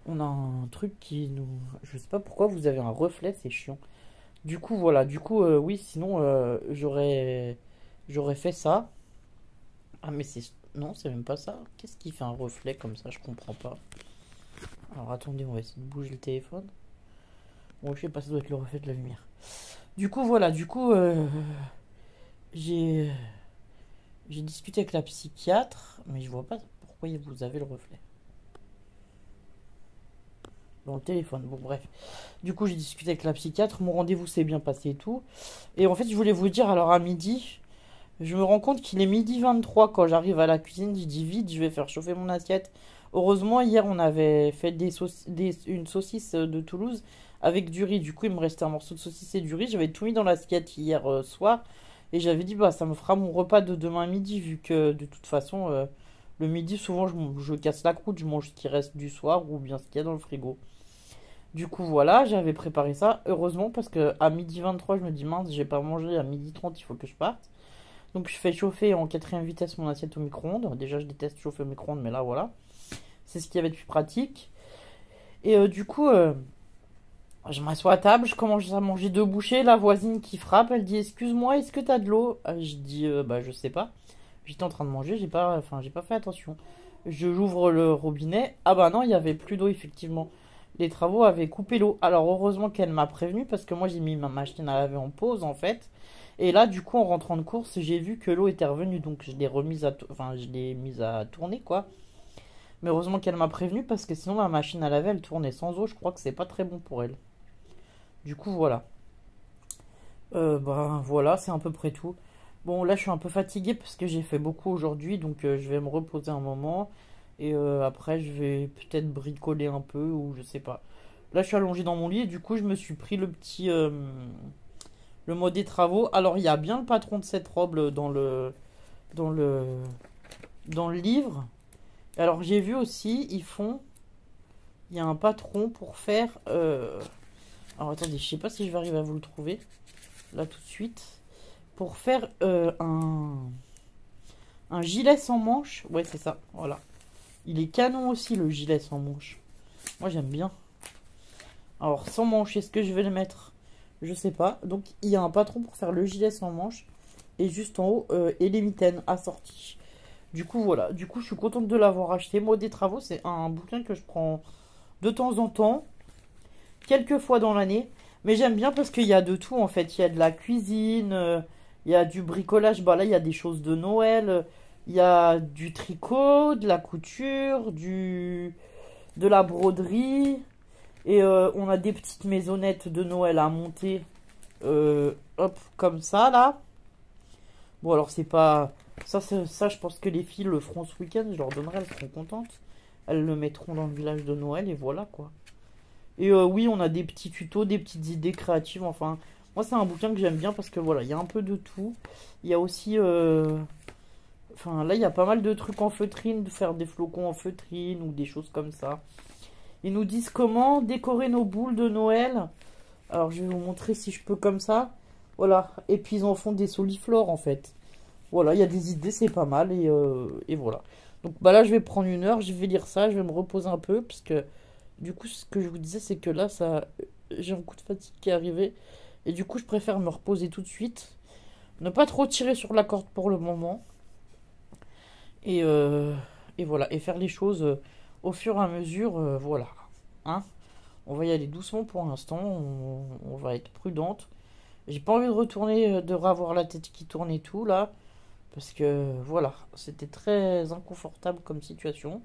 On a un truc qui nous... Je sais pas pourquoi vous avez un reflet, c'est chiant. Du coup, voilà. Du coup, oui, sinon, j'aurais fait ça. Ah, mais c'est... Non, c'est même pas ça. Qu'est-ce qui fait un reflet comme ça? Je comprends pas. Alors, attendez, on va essayer de bouger le téléphone. Bon, je sais pas, ça doit être le reflet de la lumière. Du coup, voilà. Du coup, j'ai... J'ai discuté avec la psychiatre, mais je vois pas pourquoi vous avez le reflet. Dans le téléphone, bon bref. Du coup, j'ai discuté avec la psychiatre, mon rendez-vous s'est bien passé et tout. Et en fait, je voulais vous dire, alors à midi, je me rends compte qu'il est midi 23 quand j'arrive à la cuisine, je dis vite, je vais faire chauffer mon assiette. Heureusement, hier, on avait fait une saucisse de Toulouse avec du riz. Du coup, il me restait un morceau de saucisse et du riz. J'avais tout mis dans l'assiette hier soir. Et j'avais dit, bah, ça me fera mon repas de demain midi, vu que de toute façon, le midi, souvent, je casse la croûte, je mange ce qui reste du soir ou bien ce qu'il y a dans le frigo. Du coup, voilà, j'avais préparé ça. Heureusement, parce que à midi 23 je me dis, mince, j'ai pas mangé. À midi 30 il faut que je parte. Donc, je fais chauffer en quatrième vitesse mon assiette au micro-ondes. Déjà, je déteste chauffer au micro-ondes, mais là, voilà. C'est ce qu'il y avait de plus pratique. Et du coup, je m'assois à table, je commence à manger deux bouchées. La voisine qui frappe, elle dit, excuse-moi, est-ce que t'as de l'eau? Je dis, bah, je sais pas. J'étais en train de manger, j'ai pas fait attention. J'ouvre le robinet. Ah bah non, il y avait plus d'eau, effectivement. Les travaux avaient coupé l'eau. Alors heureusement qu'elle m'a prévenu parce que moi j'ai mis ma machine à laver en pause en fait. Et là du coup en rentrant de course j'ai vu que l'eau était revenue donc je l'ai remise enfin je l'ai mise à tourner quoi. Mais heureusement qu'elle m'a prévenu parce que sinon ma machine à laver elle tournait sans eau. Je crois que c'est pas très bon pour elle. Du coup voilà. Bah voilà c'est à peu près tout. Bon là je suis un peu fatigué parce que j'ai fait beaucoup aujourd'hui donc je vais me reposer un moment. Et après je vais peut-être bricoler un peu ou je sais pas. Là, je suis allongé dans mon lit et du coup, je me suis pris le mot des travaux. Alors, il y a bien le patron de cette robe dans le, dans le livre. Alors, j'ai vu aussi, il y a un patron pour faire. Alors, attendez, je sais pas si je vais arriver à vous le trouver là tout de suite. Pour faire un gilet sans manche. Ouais, c'est ça. Voilà. Il est canon aussi le gilet sans manche. Moi, j'aime bien. Alors, sans manche, est-ce que je vais le mettre? Je sais pas. Donc, il y a un patron pour faire le gilet sans manche. Et juste en haut, et les mitaines assorties. Du coup, voilà. Du coup, je suis contente de l'avoir acheté. Moi, des travaux, c'est un bouquin que je prends de temps en temps. Quelques fois dans l'année. Mais j'aime bien parce qu'il y a de tout, en fait. Il y a de la cuisine. Il y a du bricolage. Bah là, il y a des choses de Noël. Il y a du tricot, de la couture, de la broderie. Et on a des petites maisonnettes de Noël à monter. Hop, comme ça, là. Bon, alors, c'est pas... Ça, je pense que les filles le feront ce week-end. Je leur donnerai, elles seront contentes. Elles le mettront dans le village de Noël et voilà, quoi. Et oui, on a des petits tutos, des petites idées créatives. Enfin, moi, c'est un bouquin que j'aime bien parce que, voilà, il y a un peu de tout. Il y a aussi... Enfin, là, il y a pas mal de trucs en feutrine, de faire des flocons en feutrine ou des choses comme ça. Ils nous disent comment décorer nos boules de Noël. Alors, je vais vous montrer si je peux comme ça. Voilà. Et puis, ils en font des soliflores, en fait. Voilà, il y a des idées, c'est pas mal. Et voilà. Donc, bah là, je vais prendre une heure. Je vais lire ça. Je vais me reposer un peu. Parce que, du coup, ce que je vous disais, c'est que là, j'ai un coup de fatigue qui est arrivé. Et du coup, je préfère me reposer tout de suite. Ne pas trop tirer sur la corde pour le moment. Et, euh, et voilà. Et faire les choses au fur et à mesure. Voilà. Hein? On va y aller doucement pour l'instant, on va être prudente. J'ai pas envie de retourner, de revoir la tête qui tourne et tout là, parce que voilà, c'était très inconfortable comme situation.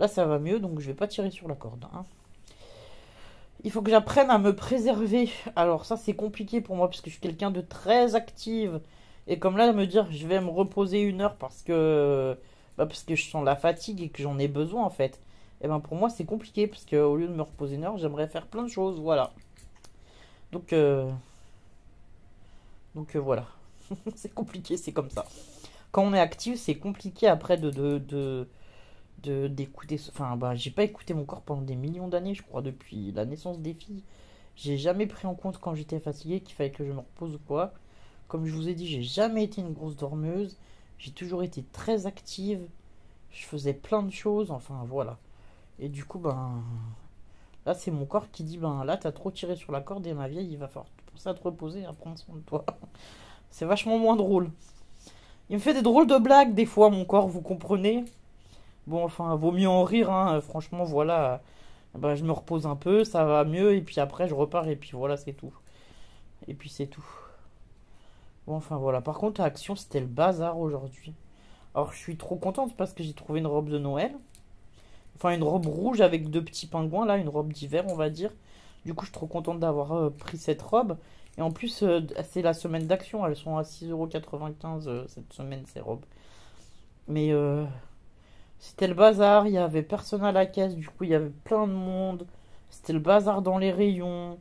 Là ça va mieux, donc je vais pas tirer sur la corde, hein. Il faut que j'apprenne à me préserver. Alors ça c'est compliqué pour moi, parce que je suis quelqu'un de très active. Et comme là, me dire je vais me reposer une heure parce que je sens la fatigue et que j'en ai besoin en fait. Et ben pour moi c'est compliqué parce que au lieu de me reposer une heure, j'aimerais faire plein de choses, voilà. Donc voilà, c'est compliqué, c'est comme ça. Quand on est actif, c'est compliqué après d'écouter. Enfin, bah, j'ai pas écouté mon corps pendant des millions d'années, je crois, depuis la naissance des filles. J'ai jamais pris en compte quand j'étais fatiguée qu'il fallait que je me repose ou quoi. Comme je vous ai dit, j'ai jamais été une grosse dormeuse. J'ai toujours été très active. Je faisais plein de choses, enfin voilà. Et du coup, ben, Là, c'est mon corps qui dit, ben là, t'as trop tiré sur la corde et ma vieille, il va falloir penser à te reposer et à prendre soin de toi. C'est vachement moins drôle. Il me fait des drôles de blagues des fois, mon corps, vous comprenez? Bon, enfin, vaut mieux en rire, hein. Franchement, voilà. Bah, je me repose un peu, ça va mieux, et puis après, je repars, et puis voilà, c'est tout. Et puis c'est tout. Bon, enfin, voilà. Par contre, à Action, c'était le bazar aujourd'hui. Alors, je suis trop contente parce que j'ai trouvé une robe de Noël. Enfin, une robe rouge avec deux petits pingouins, là, une robe d'hiver, on va dire. Du coup, je suis trop contente d'avoir pris cette robe. Et en plus, c'est la semaine d'Action. Elles sont à 6,95 € cette semaine, ces robes. Mais c'était le bazar. Il y avait personne à la caisse. Du coup, il y avait plein de monde. C'était le bazar dans les rayons.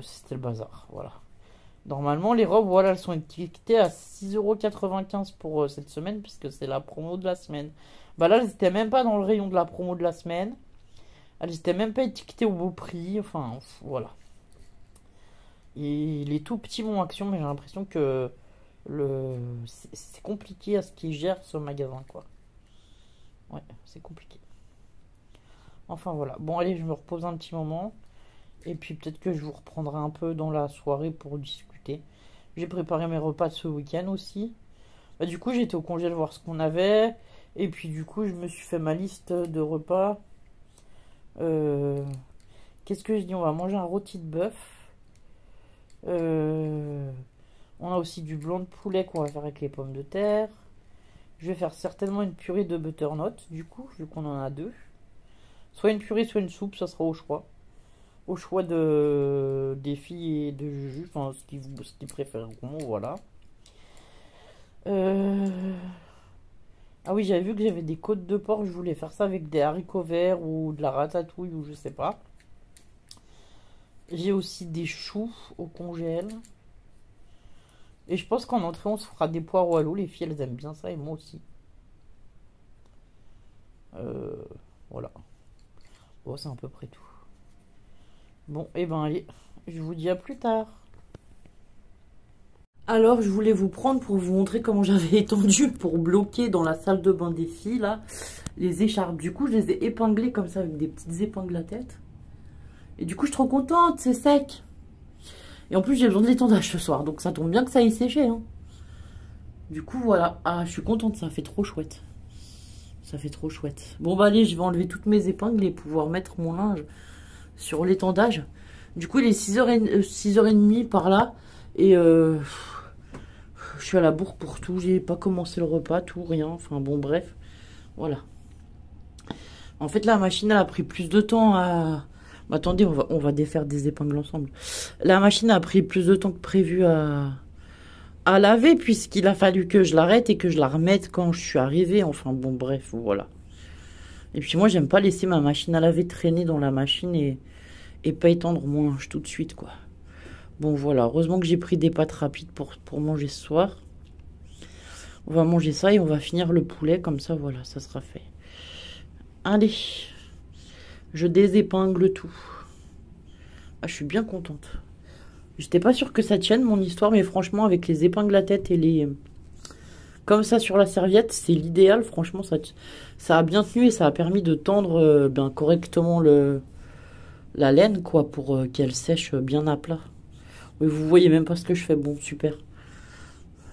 C'était le bazar, voilà. Normalement, les robes, voilà, elles sont étiquetées à 6,95 € pour cette semaine, puisque c'est la promo de la semaine. Bah là, elles n'étaient même pas dans le rayon de la promo de la semaine. Elles n'étaient même pas étiquetées au beau prix. Enfin, voilà. Et les tout petits bons Action, mais j'ai l'impression que c'est compliqué à ce qu'ils gèrent ce magasin, quoi. Ouais, c'est compliqué. Enfin, voilà. Bon, allez, je me repose un petit moment. Et puis peut-être que je vous reprendrai un peu dans la soirée pour discuter. J'ai préparé mes repas de ce week-end aussi. Bah, du coup, j'étais au congé voir ce qu'on avait. Et puis du coup, je me suis fait ma liste de repas. Euh, Qu'est-ce que je dis? On va manger un rôti de bœuf. On a aussi du blanc de poulet qu'on va faire avec les pommes de terre. Je vais faire certainement une purée de butternut, du coup, vu qu'on en a deux. Soit une purée, soit une soupe, ça sera au choix. Au choix des filles et de Juju, enfin ce qu'ils préféreront, voilà. Ah oui, j'avais vu que j'avais des côtes de porc, je voulais faire ça avec des haricots verts ou de la ratatouille ou je sais pas. J'ai aussi des choux au congèle. Et je pense qu'en entrée, on se fera des poireaux à l'eau. Les filles, elles aiment bien ça et moi aussi. Euh, voilà. Bon, c'est à peu près tout. Bon, et ben allez, je vous dis à plus tard. Alors, je voulais vous prendre pour vous montrer comment j'avais étendu pour bloquer dans la salle de bain des filles, là, les écharpes. Du coup, je les ai épinglées comme ça avec des petites épingles à tête. Et du coup, je suis trop contente, c'est sec. Et en plus, j'ai besoin de l'étendage ce soir, donc ça tombe bien que ça ait séché, hein. Du coup, voilà. Ah, je suis contente, ça fait trop chouette. Ça fait trop chouette. Bon, bah allez, je vais enlever toutes mes épingles et pouvoir mettre mon linge sur l'étendage. Du coup, il est 6h30 par là. Et je suis à la bourre pour tout. J'ai pas commencé le repas, tout, rien. Enfin, bon, bref. Voilà. En fait, la machine, elle a pris plus de temps à... Attendez, on va défaire des épingles ensemble. La machine a pris plus de temps que prévu à laver, puisqu'il a fallu que je l'arrête et que je la remette quand je suis arrivée. Enfin, bon, bref, voilà. Et puis moi, j'aime pas laisser ma machine à laver traîner dans la machine et pas étendre mon linge tout de suite, quoi. Bon, voilà. Heureusement que j'ai pris des pâtes rapides pour manger ce soir. On va manger ça et on va finir le poulet. Comme ça, voilà, ça sera fait. Allez. Je désépingle tout. Ah, je suis bien contente. J'étais pas sûre que ça tienne, mon histoire. Mais franchement, avec les épingles à tête et les... Comme ça sur la serviette, c'est l'idéal. Franchement, ça a bien tenu et ça a permis de tendre correctement la laine, quoi, pour qu'elle sèche bien à plat. Oui, vous voyez même pas ce que je fais. Bon, super.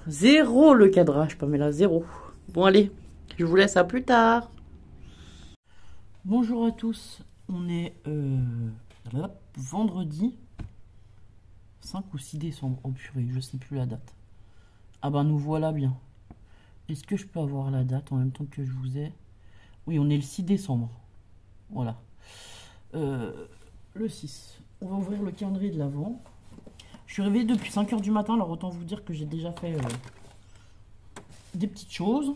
Zéro le cadrage, Pamela, zéro. Bon, allez, je vous laisse à plus tard. Bonjour à tous. On est vendredi 5 ou 6 décembre. Oh purée, je sais plus la date. Ah ben, nous voilà bien. Est-ce que je peux avoir la date en même temps que je vous ai? Oui, on est le 6 décembre. Voilà. Le 6. On va ouvrir le calendrier de l'Avent. Je suis réveillée depuis 5 h du matin, alors autant vous dire que j'ai déjà fait des petites choses.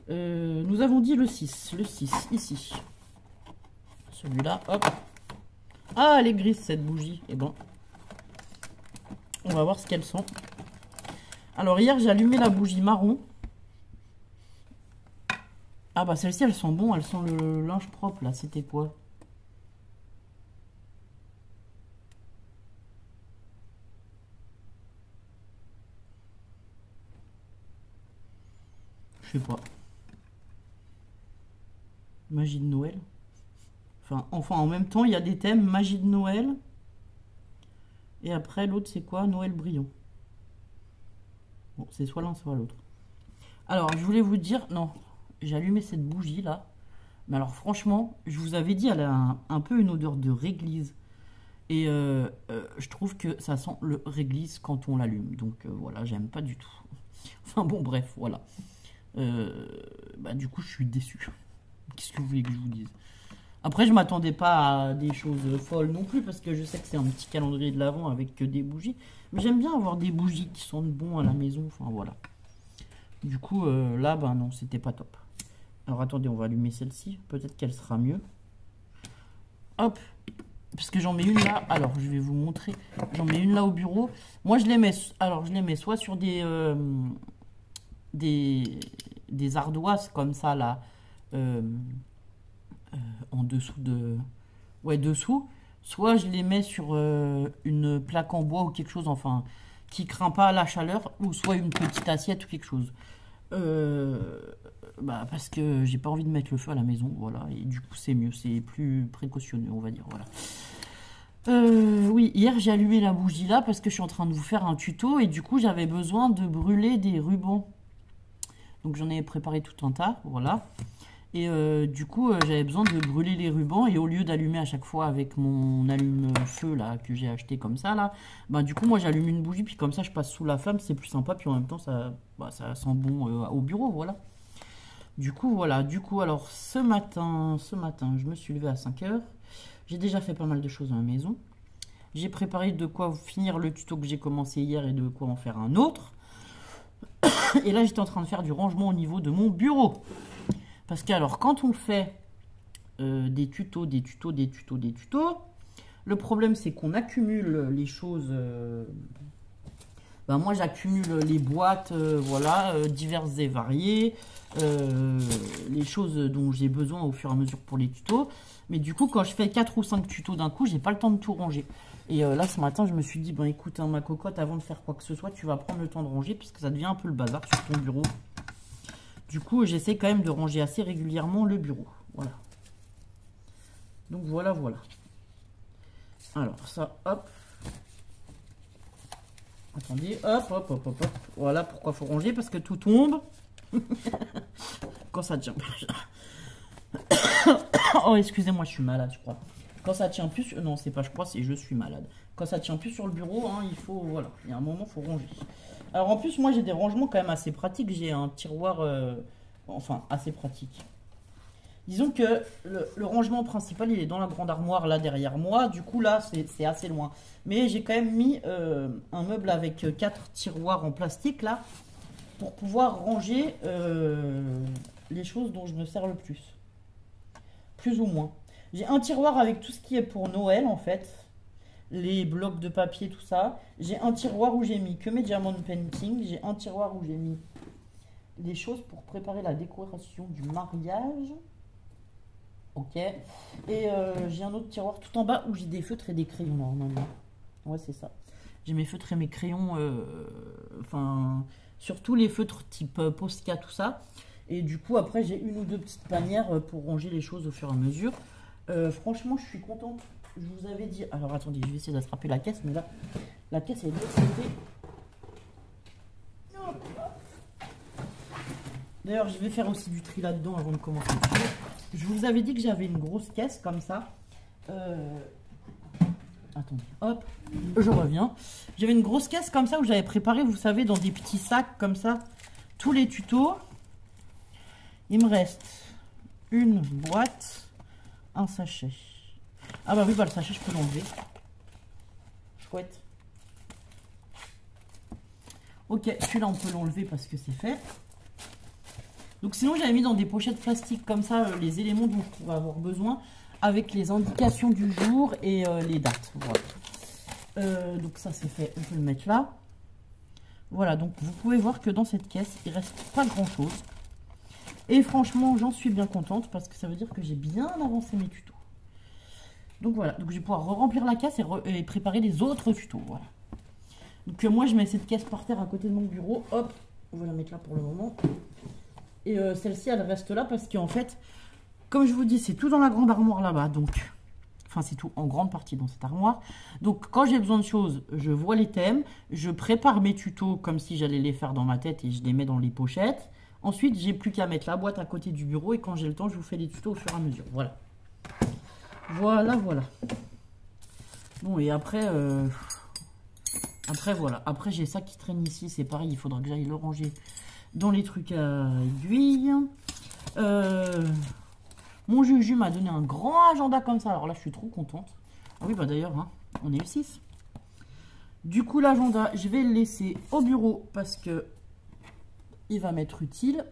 Nous avons dit le 6. Le 6, ici. Celui-là, hop. Ah, elle est grise cette bougie. Eh ben, on va voir ce qu'elle sent. Alors hier, j'ai allumé la bougie marron. Ah bah celle-ci, elle sent bon. Elle sent le linge propre, là. C'était quoi? Je sais pas. Magie de Noël. Enfin, en même temps, il y a des thèmes magie de Noël. Et après, l'autre, c'est quoi? Noël brillant. Bon, c'est soit l'un, soit l'autre. Alors, je voulais vous dire... Non, j'ai allumé cette bougie, là. Mais alors, franchement, je vous avais dit, elle a un peu une odeur de réglisse. Et je trouve que ça sent le réglisse quand on l'allume. Donc, voilà, j'aime pas du tout. Enfin, bon, bref, voilà. Du coup, je suis déçu. Qu'est-ce que vous voulez que je vous dise? Après, je m'attendais pas à des choses folles non plus, parce que je sais que c'est un petit calendrier de l'Avent avec que des bougies. Mais j'aime bien avoir des bougies qui sentent bon à la maison. Enfin, voilà. Du coup, là, non, c'était pas top. Alors, attendez, on va allumer celle-ci. Peut-être qu'elle sera mieux. Hop. Parce que j'en mets une là. Alors, je vais vous montrer. J'en mets une là au bureau. Moi, je les mets... Alors, je les mets soit sur des ardoises comme ça, là. En dessous de... Ouais, dessous. Soit je les mets sur une plaque en bois ou quelque chose, enfin, qui craint pas la chaleur. Ou soit une petite assiette ou quelque chose. Parce que j'ai pas envie de mettre le feu à la maison, voilà. Et du coup, c'est mieux. C'est plus précautionneux, on va dire, voilà. Oui, hier, j'ai allumé la bougie là parce que je suis en train de vous faire un tuto. Et du coup, j'avais besoin de brûler des rubans. Donc, j'en ai préparé tout un tas, voilà. Et du coup, j'avais besoin de brûler les rubans. Et au lieu d'allumer à chaque fois avec mon allume-feu là que j'ai acheté comme ça là, du coup, moi j'allume une bougie. Puis comme ça, je passe sous la flamme. C'est plus sympa. Puis en même temps, ça sent bon au bureau, voilà. Du coup, voilà. Du coup, alors ce matin, je me suis levée à 5 h. J'ai déjà fait pas mal de choses dans la maison. J'ai préparé de quoi finir le tuto que j'ai commencé hier et de quoi en faire un autre. Et là, j'étais en train de faire du rangement au niveau de mon bureau. Parce que alors, quand on fait des tutos, le problème c'est qu'on accumule les choses. Moi, j'accumule les boîtes, voilà, diverses et variées, les choses dont j'ai besoin au fur et à mesure pour les tutos. Mais du coup, quand je fais 4 ou 5 tutos d'un coup, j'ai pas le temps de tout ranger. Et là, ce matin, je me suis dit, écoute, ma cocotte, avant de faire quoi que ce soit, tu vas prendre le temps de ranger, puisque ça devient un peu le bazar sur ton bureau. Du coup, j'essaie quand même de ranger assez régulièrement le bureau. Voilà. Donc, voilà. Alors, ça, hop. Attendez, hop. Voilà pourquoi il faut ranger, parce que tout tombe. Quand ça tient plus. Oh, excusez-moi, je suis malade, je crois. Quand ça tient plus... Non, c'est pas je crois, c'est je suis malade. Quand ça tient plus sur le bureau, il faut... Voilà, il y a un moment, il faut ranger. Alors, en plus, moi, j'ai des rangements quand même assez pratiques. J'ai un tiroir... Enfin, assez pratique. Disons que le rangement principal, il est dans la grande armoire, là, derrière moi. Du coup, là, c'est assez loin. Mais j'ai quand même mis un meuble avec 4 tiroirs en plastique, là, pour pouvoir ranger les choses dont je me sers le plus. Plus ou moins. J'ai un tiroir avec tout ce qui est pour Noël, en fait. Les blocs de papier, tout ça. J'ai un tiroir où j'ai mis que mes diamond painting. J'ai un tiroir où j'ai mis les choses pour préparer la décoration du mariage. Ok. Et j'ai un autre tiroir tout en bas où j'ai des feutres et des crayons, normalement. Ouais, c'est ça. J'ai mes feutres et mes crayons. Surtout les feutres type Posca, tout ça. Et du coup, après, j'ai une ou deux petites panières pour ranger les choses au fur et à mesure. Franchement, je suis contente. Je vous avais dit... Alors, attendez, je vais essayer d'attraper la caisse. Mais là, la caisse est de l'autre côté. D'ailleurs, je vais faire aussi du tri là-dedans avant de commencer. Je vous avais dit que j'avais une grosse caisse comme ça. Attendez, hop, je reviens. J'avais une grosse caisse comme ça où j'avais préparé, vous savez, dans des petits sacs comme ça, tous les tutos. Il me reste une boîte, un sachet. Ah bah oui, le sachet, je peux l'enlever. Chouette. Ok, celui-là, on peut l'enlever parce que c'est fait. Donc sinon, j'avais mis dans des pochettes plastiques comme ça les éléments dont je pourrais avoir besoin avec les indications du jour et les dates. Voilà. Donc ça, c'est fait. On peut le mettre là. Voilà, donc vous pouvez voir que dans cette caisse, il reste pas grand-chose. Et franchement, j'en suis bien contente parce que ça veut dire que j'ai bien avancé mes tutos. Donc voilà, donc je vais pouvoir remplir la caisse et préparer les autres tutos. Voilà. Donc moi, je mets cette caisse par terre à côté de mon bureau. Hop, on va la mettre là pour le moment. Et celle-ci, elle reste là parce qu'en fait, Comme je vous dis, c'est tout dans la grande armoire là-bas, donc... Enfin, c'est tout en grande partie dans cette armoire. Donc, quand j'ai besoin de choses, je vois les thèmes. Je prépare mes tutos comme si j'allais les faire dans ma tête et je les mets dans les pochettes. Ensuite, j'ai plus qu'à mettre la boîte à côté du bureau et quand j'ai le temps, je vous fais les tutos au fur et à mesure. Voilà. Voilà, voilà. Bon, et après... Après, voilà. Après, j'ai ça qui traîne ici. C'est pareil, il faudra que j'aille le ranger dans les trucs à aiguilles. Mon Juju m'a donné un grand agenda comme ça. Alors là, je suis trop contente. Ah oui, bah d'ailleurs, hein, on est le 6. Du coup, l'agenda, je vais le laisser au bureau parce que il va m'être utile.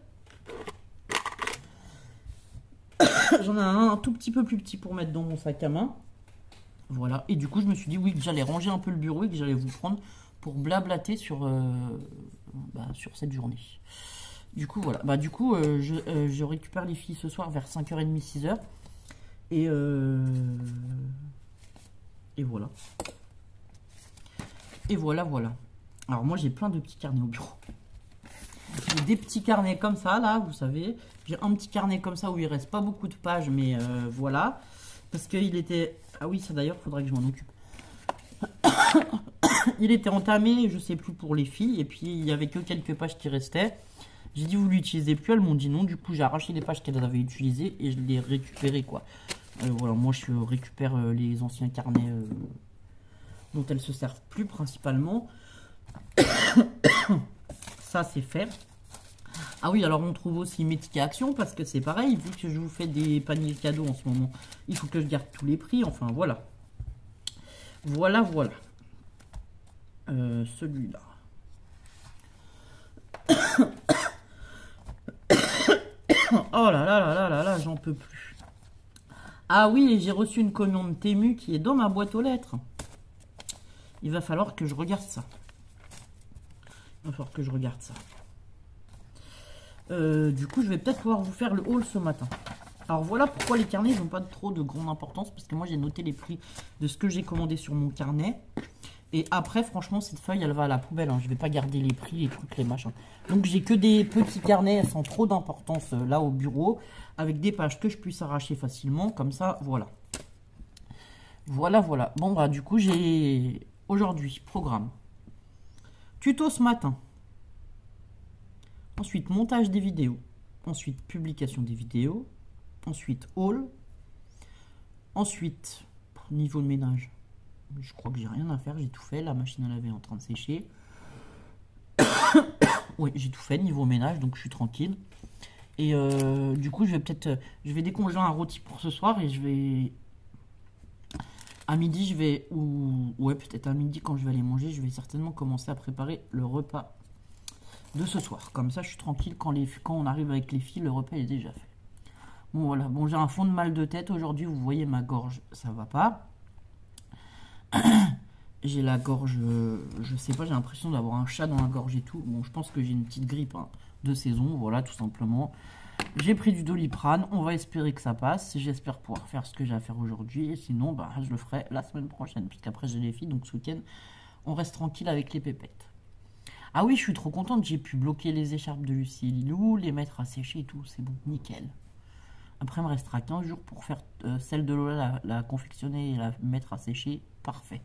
J'en ai un tout petit peu plus petit pour mettre dans mon sac à main. Voilà. Et du coup, je me suis dit, oui, que j'allais ranger un peu le bureau et que j'allais vous prendre pour blablater sur cette journée. Du coup, voilà. Bah, du coup, je récupère les filles ce soir vers 5h30, 6h. Et voilà. Et voilà, voilà. Alors, moi, j'ai plein de petits carnets au bureau. J'ai des petits carnets comme ça, là, vous savez. J'ai un petit carnet comme ça où il reste pas beaucoup de pages, mais voilà. Parce qu'il était... Ah oui, ça d'ailleurs, faudrait que je m'en occupe. Il était entamé, je sais plus, pour les filles. Et puis, il y avait que quelques pages qui restaient. J'ai dit, vous l'utilisez plus, elles m'ont dit non. Du coup, j'ai arraché les pages qu'elles avaient utilisées et je les récupérées, quoi. Voilà, moi, je récupère les anciens carnets dont elles se servent plus, principalement. Ça, c'est fait. Ah oui, alors on trouve aussi mes tickets actions, parce que c'est pareil, vu que je vous fais des paniers cadeaux en ce moment, il faut que je garde tous les prix, enfin, voilà. Voilà, voilà. Celui-là. Oh là là là là là là, j'en peux plus. Ah oui, j'ai reçu une commande Temu qui est dans ma boîte aux lettres. Il va falloir que je regarde ça. Il va falloir que je regarde ça. Du coup, je vais peut-être pouvoir vous faire le haul ce matin. Alors voilà pourquoi les carnets n'ont pas trop de grande importance. Parce que moi, j'ai noté les prix de ce que j'ai commandé sur mon carnet. Et après, franchement, cette feuille, elle va à la poubelle. Hein. Je ne vais pas garder les prix, les trucs, les machins. Donc, j'ai que des petits carnets sans trop d'importance là au bureau. Avec des pages que je puisse arracher facilement. Comme ça, voilà. Voilà, voilà. Bon, bah, du coup, j'ai aujourd'hui programme. Tuto ce matin. Ensuite, montage des vidéos. Ensuite, publication des vidéos. Ensuite, haul. Ensuite, niveau de ménage. Je crois que j'ai rien à faire, j'ai tout fait. La machine à laver est en train de sécher. Oui, j'ai tout fait niveau ménage, donc je suis tranquille. Et du coup, je vais décongeler un rôti pour ce soir et je vais... À midi, je vais... Ouais, peut-être à midi, quand je vais aller manger, je vais certainement commencer à préparer le repas de ce soir. Comme ça, je suis tranquille. Quand on arrive avec les filles, le repas est déjà fait. Bon, voilà. Bon, j'ai un fond de mal de tête. Aujourd'hui, vous voyez ma gorge, ça va pas. J'ai la gorge, je sais pas, j'ai l'impression d'avoir un chat dans la gorge et tout. Bon, je pense que j'ai une petite grippe de saison, voilà, tout simplement. J'ai pris du Doliprane, on va espérer que ça passe. J'espère pouvoir faire ce que j'ai à faire aujourd'hui. Et sinon, bah, je le ferai la semaine prochaine, puisqu'après j'ai les filles, donc ce week-end, on reste tranquille avec les pépettes. Ah oui, je suis trop contente, j'ai pu bloquer les écharpes de Lucie et Lilou, les mettre à sécher et tout, c'est bon, nickel. Après, il me restera 15 jours pour faire celle de Lola, la confectionner et la mettre à sécher. Parfait.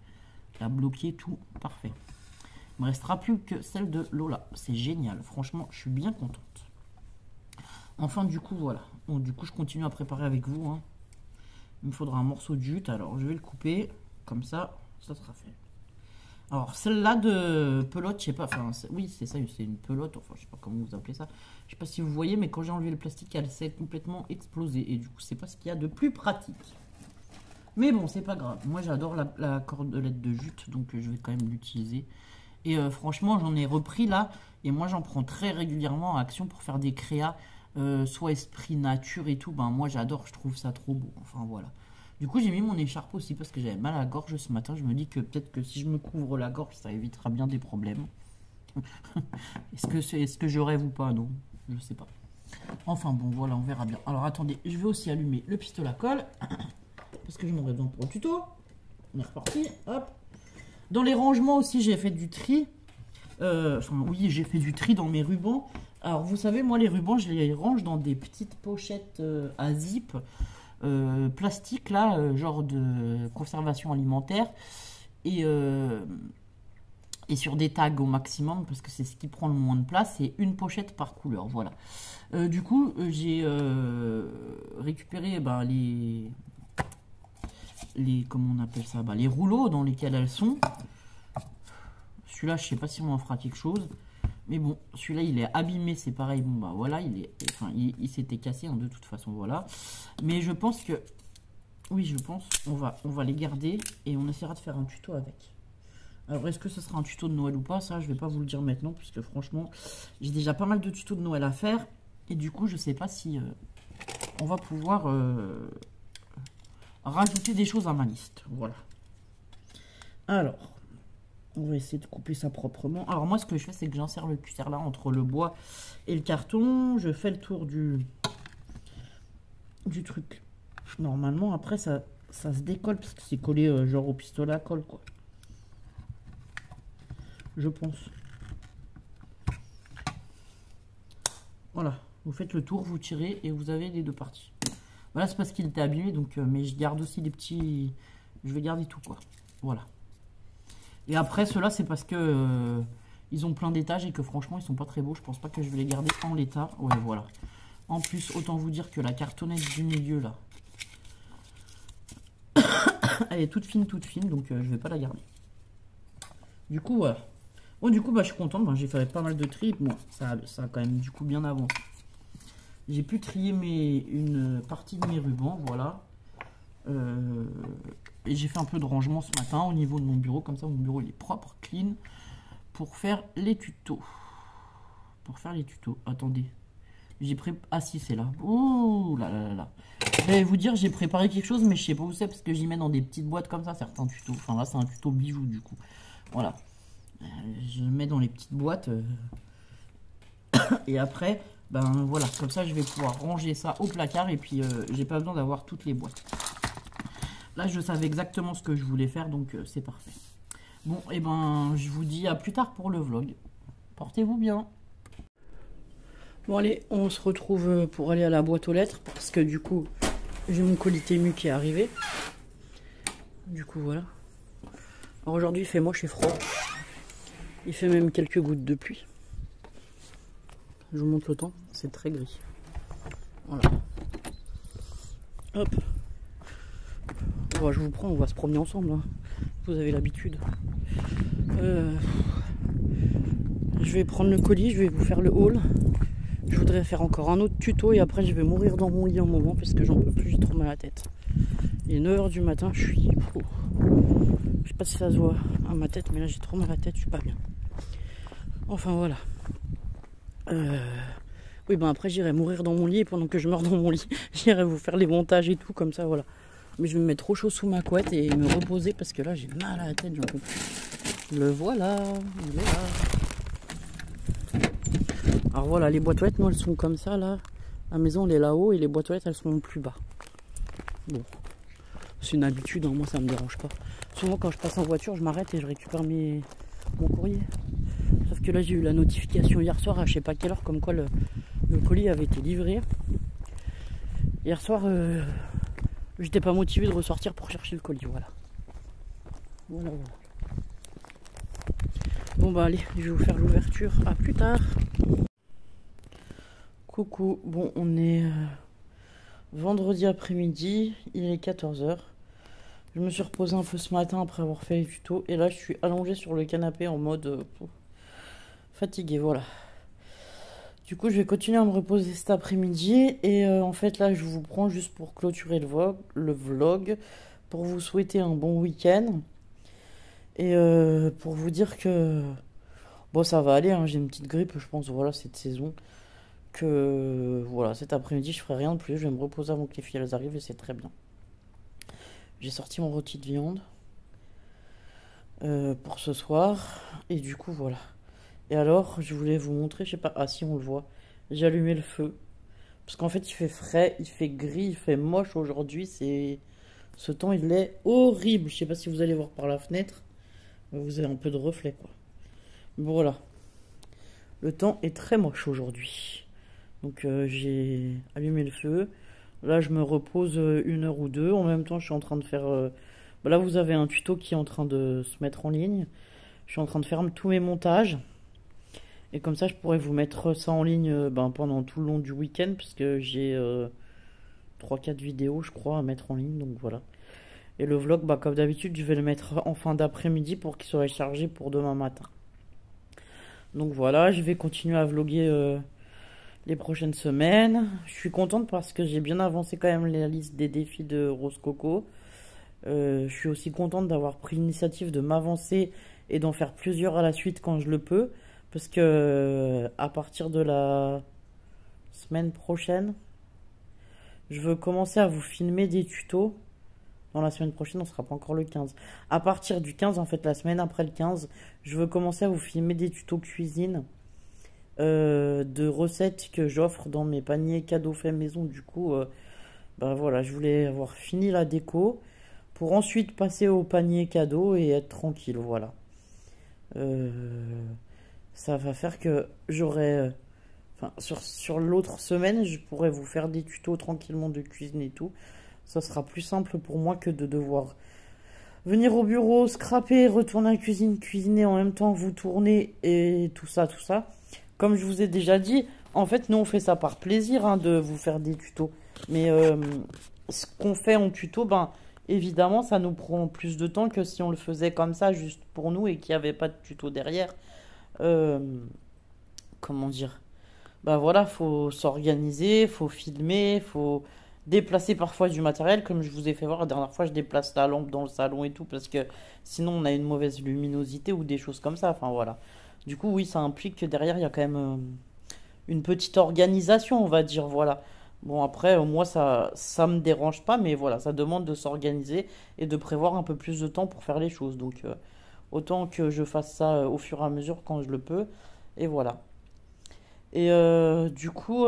La bloquer, tout. Parfait. Il me restera plus que celle de Lola. C'est génial. Franchement, je suis bien contente. Enfin, du coup, voilà. Bon, du coup, je continue à préparer avec vous. Hein. Il me faudra un morceau de jute. Alors, je vais le couper. Comme ça, ça sera fait. Alors, celle-là de pelote, je sais pas. Enfin, oui, c'est ça. C'est une pelote. Enfin, je sais pas comment vous appelez ça. Je sais pas si vous voyez, mais quand j'ai enlevé le plastique, elle s'est complètement explosée. Et du coup, c'est pas ce qu'il y a de plus pratique. Mais bon, c'est pas grave. Moi, j'adore la cordelette de jute, donc je vais quand même l'utiliser. Et franchement, j'en ai repris là. Et moi, j'en prends très régulièrement à Action pour faire des créas, soit esprit nature et tout. Ben, moi, j'adore, je trouve ça trop beau. Enfin, voilà. Du coup, j'ai mis mon écharpe aussi parce que j'avais mal à la gorge ce matin. Je me dis que peut-être que si je me couvre la gorge, ça évitera bien des problèmes. Est-ce que je rêve ou pas? Non, je sais pas. Enfin, bon, voilà, on verra bien. Alors, attendez, je vais aussi allumer le pistolet à colle. Parce que je m'en ai besoin pour le tuto. On est reparti. Hop. Dans les rangements aussi, j'ai fait du tri. Enfin, oui, j'ai fait du tri dans mes rubans. Alors, vous savez, moi, les rubans, je les range dans des petites pochettes à zip plastique, là, genre de conservation alimentaire. Et, euh, et sur des tags au maximum, parce que c'est ce qui prend le moins de place. C'est une pochette par couleur, voilà. Du coup, j'ai récupéré comment on appelle ça, les rouleaux dans lesquels elles sont. Celui-là, je sais pas si on en fera quelque chose. Mais bon, celui-là, il est abîmé, c'est pareil. Bon, bah voilà, il s'était cassé hein, de toute façon, voilà. Mais je pense que, oui, je pense, on va les garder et on essaiera de faire un tuto avec. Alors, est-ce que ce sera un tuto de Noël ou pas? Ça, je vais pas vous le dire maintenant, puisque franchement, j'ai déjà pas mal de tutos de Noël à faire. Et du coup, je sais pas si on va pouvoir rajouter des choses à ma liste. Voilà. Alors, on va essayer de couper ça proprement. Alors moi, ce que je fais, c'est que j'insère le cutter là entre le bois et le carton. Je fais le tour du truc. Normalement, après, ça se décolle parce que c'est collé genre au pistolet à colle, quoi. Je pense. Voilà. Vous faites le tour, vous tirez et vous avez les deux parties. Voilà, c'est parce qu'il était abîmé, donc mais je garde aussi les petits... Je vais garder tout, quoi. Voilà. Et après, ceux-là, c'est parce que ils ont plein d'étages et que franchement, ils sont pas très beaux. Je pense pas que je vais les garder en l'état. Ouais, voilà. En plus, autant vous dire que la cartonnette du milieu, là, elle est toute fine, donc je vais pas la garder. Du coup, voilà. Bon, du coup, bah, je suis contente. J'ai fait pas mal de tri. Bon, ça a quand même, du coup, bien avancé. J'ai pu trier une partie de mes rubans, voilà. Et j'ai fait un peu de rangement ce matin au niveau de mon bureau. Comme ça, mon bureau, il est propre, clean. Pour faire les tutos. Attendez. J'ai préparé... Ah si, c'est là. Ouh là là là là. Je vais vous dire, j'ai préparé quelque chose, mais je sais pas où c'est parce que j'y mets dans des petites boîtes comme ça, certains tutos. Enfin là, c'est un tuto bijou du coup. Voilà. Je le mets dans les petites boîtes. Et après, ben voilà, comme ça, je vais pouvoir ranger ça au placard. Et puis, j'ai pas besoin d'avoir toutes les boîtes. Là, je savais exactement ce que je voulais faire, donc c'est parfait. Bon, et ben, je vous dis à plus tard pour le vlog. Portez-vous bien. Bon, allez, on se retrouve pour aller à la boîte aux lettres, parce que du coup, j'ai mon colis Temu qui est arrivé. Du coup, voilà. Alors aujourd'hui, il fait moche et froid. Il fait même quelques gouttes de pluie. Je vous montre le temps, c'est très gris. Voilà. Hop. Bon, je vous prends, on va se promener ensemble. Hein. Vous avez l'habitude. Je vais prendre le colis, je vais vous faire le haul. Je voudrais faire encore un autre tuto et après je vais mourir dans mon lit un moment parce que j'en peux plus, j'ai trop mal à la tête. Il est 9 h du matin, je suis... Je sais pas si ça se voit à ma tête, mais là j'ai trop mal à la tête, je suis pas bien. Enfin voilà. Oui, ben après j'irai mourir dans mon lit et pendant que je meurs dans mon lit, j'irai vous faire les montages et tout comme ça, voilà. Mais je vais me mettre trop chaud sous ma couette et me reposer parce que là j'ai mal à la tête, j'en peux plus. Le voilà, il est là. Alors voilà, les boîtes aux lettres, moi elles sont comme ça là. La maison elle est là-haut et les boîtes aux lettres elles sont plus bas. Bon, c'est une habitude, hein, moi ça me dérange pas. Souvent quand je passe en voiture, je m'arrête et je récupère mon courrier. Sauf que là j'ai eu la notification hier soir à je sais pas quelle heure comme quoi le colis avait été livré. Hier soir, j'étais pas motivé de ressortir pour chercher le colis, voilà. Voilà. Bon bah allez, je vais vous faire l'ouverture, à plus tard. Coucou, bon on est vendredi après-midi, il est 14 h. Je me suis reposé un peu ce matin après avoir fait les tutos et là je suis allongée sur le canapé en mode fatigué, voilà. Du coup je vais continuer à me reposer cet après-midi et en fait là je vous prends juste pour clôturer le vlog, pour vous souhaiter un bon week-end et pour vous dire que bon ça va aller, hein, j'ai une petite grippe je pense, voilà cette saison. Que voilà, cet après-midi je ferai rien de plus, je vais me reposer avant que les filles elles arrivent et c'est très bien. J'ai sorti mon rôti de viande pour ce soir et du coup voilà. Et alors je voulais vous montrer, je sais pas, ah si on le voit, j'ai allumé le feu parce qu'en fait il fait frais, il fait gris, il fait moche aujourd'hui, ce temps il est horrible. Je sais pas si vous allez voir par la fenêtre, mais vous avez un peu de reflet quoi. Bon, voilà. Le temps est très moche aujourd'hui. Donc j'ai allumé le feu. Là, je me repose 1 heure ou deux. En même temps, je suis en train de faire... là, vous avez un tuto qui est en train de se mettre en ligne. Je suis en train de faire tous mes montages. Et comme ça, je pourrais vous mettre ça en ligne pendant tout le long du week-end. Parce que j'ai 3-4 vidéos, je crois, à mettre en ligne. Donc voilà. Et le vlog, comme d'habitude, je vais le mettre en fin d'après-midi pour qu'il soit chargé pour demain matin. Donc voilà, je vais continuer à vlogger les prochaines semaines. Je suis contente parce que j'ai bien avancé quand même la liste des défis de Rose Coco. Je suis aussi contente d'avoir pris l'initiative de m'avancer et d'en faire plusieurs à la suite quand je le peux. Parce que à partir de la semaine prochaine, je veux commencer à vous filmer des tutos. Dans la semaine prochaine, on sera pas encore le 15. À partir du 15, en fait, la semaine après le 15, je veux commencer à vous filmer des tutos cuisine de recettes que j'offre dans mes paniers cadeaux faits maison. Du coup, voilà, je voulais avoir fini la déco pour ensuite passer au panier cadeau et être tranquille. Voilà. Ça va faire que j'aurai... Enfin, sur l'autre semaine, je pourrais vous faire des tutos tranquillement de cuisine et tout. Ça sera plus simple pour moi que de devoir venir au bureau, scraper, retourner à la cuisine, cuisiner en même temps, vous tourner et tout ça, tout ça. Comme je vous ai déjà dit, en fait, nous on fait ça par plaisir hein, de vous faire des tutos. Mais ce qu'on fait en tuto, évidemment, ça nous prend plus de temps que si on le faisait comme ça, juste pour nous et qu'il n'y avait pas de tuto derrière. Comment dire? Voilà, faut s'organiser, faut filmer, faut déplacer parfois du matériel, comme je vous ai fait voir la dernière fois, je déplace la lampe dans le salon et tout, parce que sinon on a une mauvaise luminosité ou des choses comme ça, enfin voilà. Du coup, oui, ça implique que derrière, il y a quand même une petite organisation, on va dire, voilà. Bon, après, moi, ça me dérange pas, mais voilà, ça demande de s'organiser et de prévoir un peu plus de temps pour faire les choses. Donc, autant que je fasse ça au fur et à mesure quand je le peux, et voilà. Et du coup,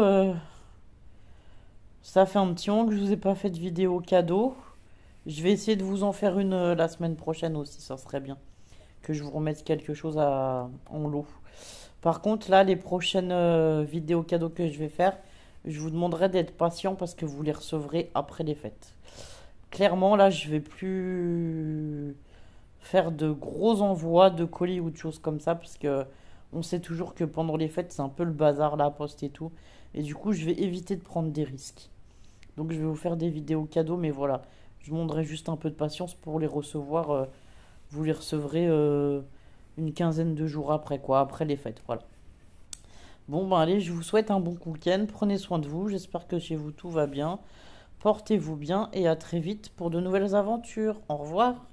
ça fait un petit moment que je vous ai pas fait de vidéo cadeau. Je vais essayer de vous en faire une la semaine prochaine aussi, ça serait bien. Que je vous remette quelque chose en lot. Par contre, là, les prochaines vidéos cadeaux que je vais faire, je vous demanderai d'être patient parce que vous les recevrez après les fêtes. Clairement, là, je vais plus faire de gros envois de colis ou de choses comme ça parce que on sait toujours que pendant les fêtes, c'est un peu le bazar, la poste et tout. Et du coup, je vais éviter de prendre des risques. Donc, je vais vous faire des vidéos cadeaux, mais voilà. Je vous demanderai juste un peu de patience pour les recevoir. Vous les recevrez une quinzaine de jours après, quoi, après les fêtes, voilà. Bon, allez, je vous souhaite un bon week-end. Prenez soin de vous. J'espère que chez vous tout va bien. Portez-vous bien et à très vite pour de nouvelles aventures. Au revoir.